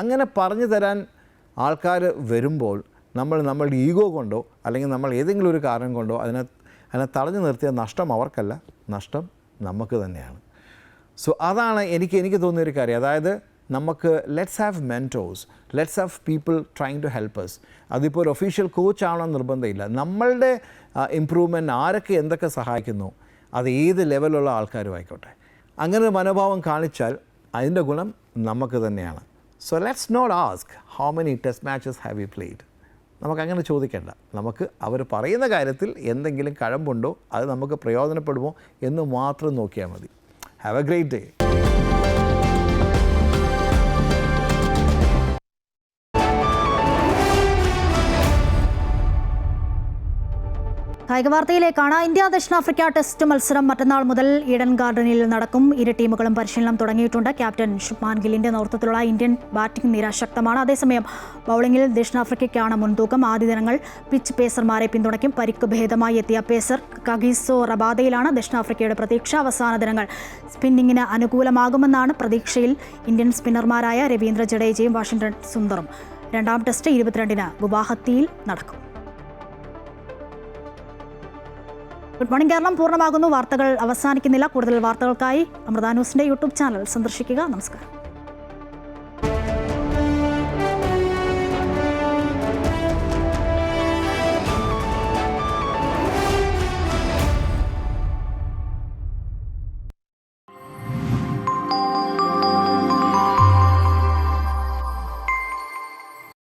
അങ്ങനെ പറഞ്ഞു തരാൻ ആൾക്കാർ വരുമ്പോൾ നമ്മളുടെ ഈഗോ കൊണ്ടോ അല്ലെങ്കിൽ നമ്മൾ ഏതെങ്കിലും ഒരു കാരണം കൊണ്ടോ അതിനെ തടഞ്ഞു നിർത്തിയ നഷ്ടം അവർക്കല്ല, നഷ്ടം നമുക്ക് തന്നെയാണ്. സോ അതാണ് എനിക്ക് തോന്നിയൊരു കാര്യം. അതായത് നമുക്ക് let's have mentors, let's have people trying to help us. അതിപ്പോൾ ഒരു ഒഫീഷ്യൽ കോച്ച് ആവണമെന്ന് നിർബന്ധമില്ല. നമ്മളുടെ ഇമ്പ്രൂവ്മെൻറ്റ് ആരൊക്കെ എന്തൊക്കെ സഹായിക്കുന്നു, അത് ഏത് ലെവലുള്ള ആൾക്കാരും ആയിക്കോട്ടെ, അങ്ങനെ ഒരു മനോഭാവം കാണിച്ചാൽ അതിൻ്റെ ഗുണം നമുക്ക് തന്നെയാണ്. So let's not ask how many test matches have you played. നമുക്കങ്ങനെ ചോദിക്കേണ്ട. നമുക്ക് അവർ പറയുന്ന കാര്യത്തിൽ എന്തെങ്കിലും കഴമ്പുണ്ടോ, അത് നമുക്ക് പ്രയോജനപ്പെടുമോ എന്ന് മാത്രം നോക്കിയാൽ മതി. Have A great day. കായിക വാർത്തയിലേക്കാണ്. ഇന്ത്യ ദക്ഷിണാഫ്രിക്ക ടെസ്റ്റ് മത്സരം മറ്റന്നാൾ മുതൽ ഈഡൻ ഗാർഡനിൽ നടക്കും. ഇരു ടീമുകളും പരിശീലനം തുടങ്ങിയിട്ടുണ്ട്. ക്യാപ്റ്റൻ ശുഭ്മാൻ ഗില്ലിന്റെ നേതൃത്വത്തിലുള്ള ഇന്ത്യൻ ബാറ്റിംഗ് നിര ശക്തമാണ്. അതേസമയം ബൗളിംഗിൽ ദക്ഷിണാഫ്രിക്കയ്ക്കാണ് മുൻതൂക്കം. ആദ്യ ദിനങ്ങൾ പിച്ച് പേസർമാരെ പിന്തുണയ്ക്കും. പരിക്ക് ഭേദമായി എത്തിയ പേസർ കഗീസോ റബാദയിലാണ് ദക്ഷിണാഫ്രിക്കയുടെ പ്രതീക്ഷ. അവസാന ദിനങ്ങൾ സ്പിന്നിങ്ങിന് അനുകൂലമാകുമെന്നാണ് പ്രതീക്ഷയിൽ ഇന്ത്യൻ സ്പിന്നർമാരായ രവീന്ദ്ര ജഡേജയും വാഷിംഗ്ടൺ സുന്ദറും. രണ്ടാം ടെസ്റ്റ് 22-ന് ഗുവാഹത്തിയിൽ നടക്കും. ഗുഡ് മോർണിംഗ് കേരളം പൂർണ്ണമാകുന്നു. വാർത്തകൾ അവസാനിക്കുന്നില്ല. കൂടുതൽ വാർത്തകൾക്കായി അമൃത ന്യൂസിന്റെ യൂട്യൂബ് ചാനൽ സന്ദർശിക്കുക. നമസ്കാരം.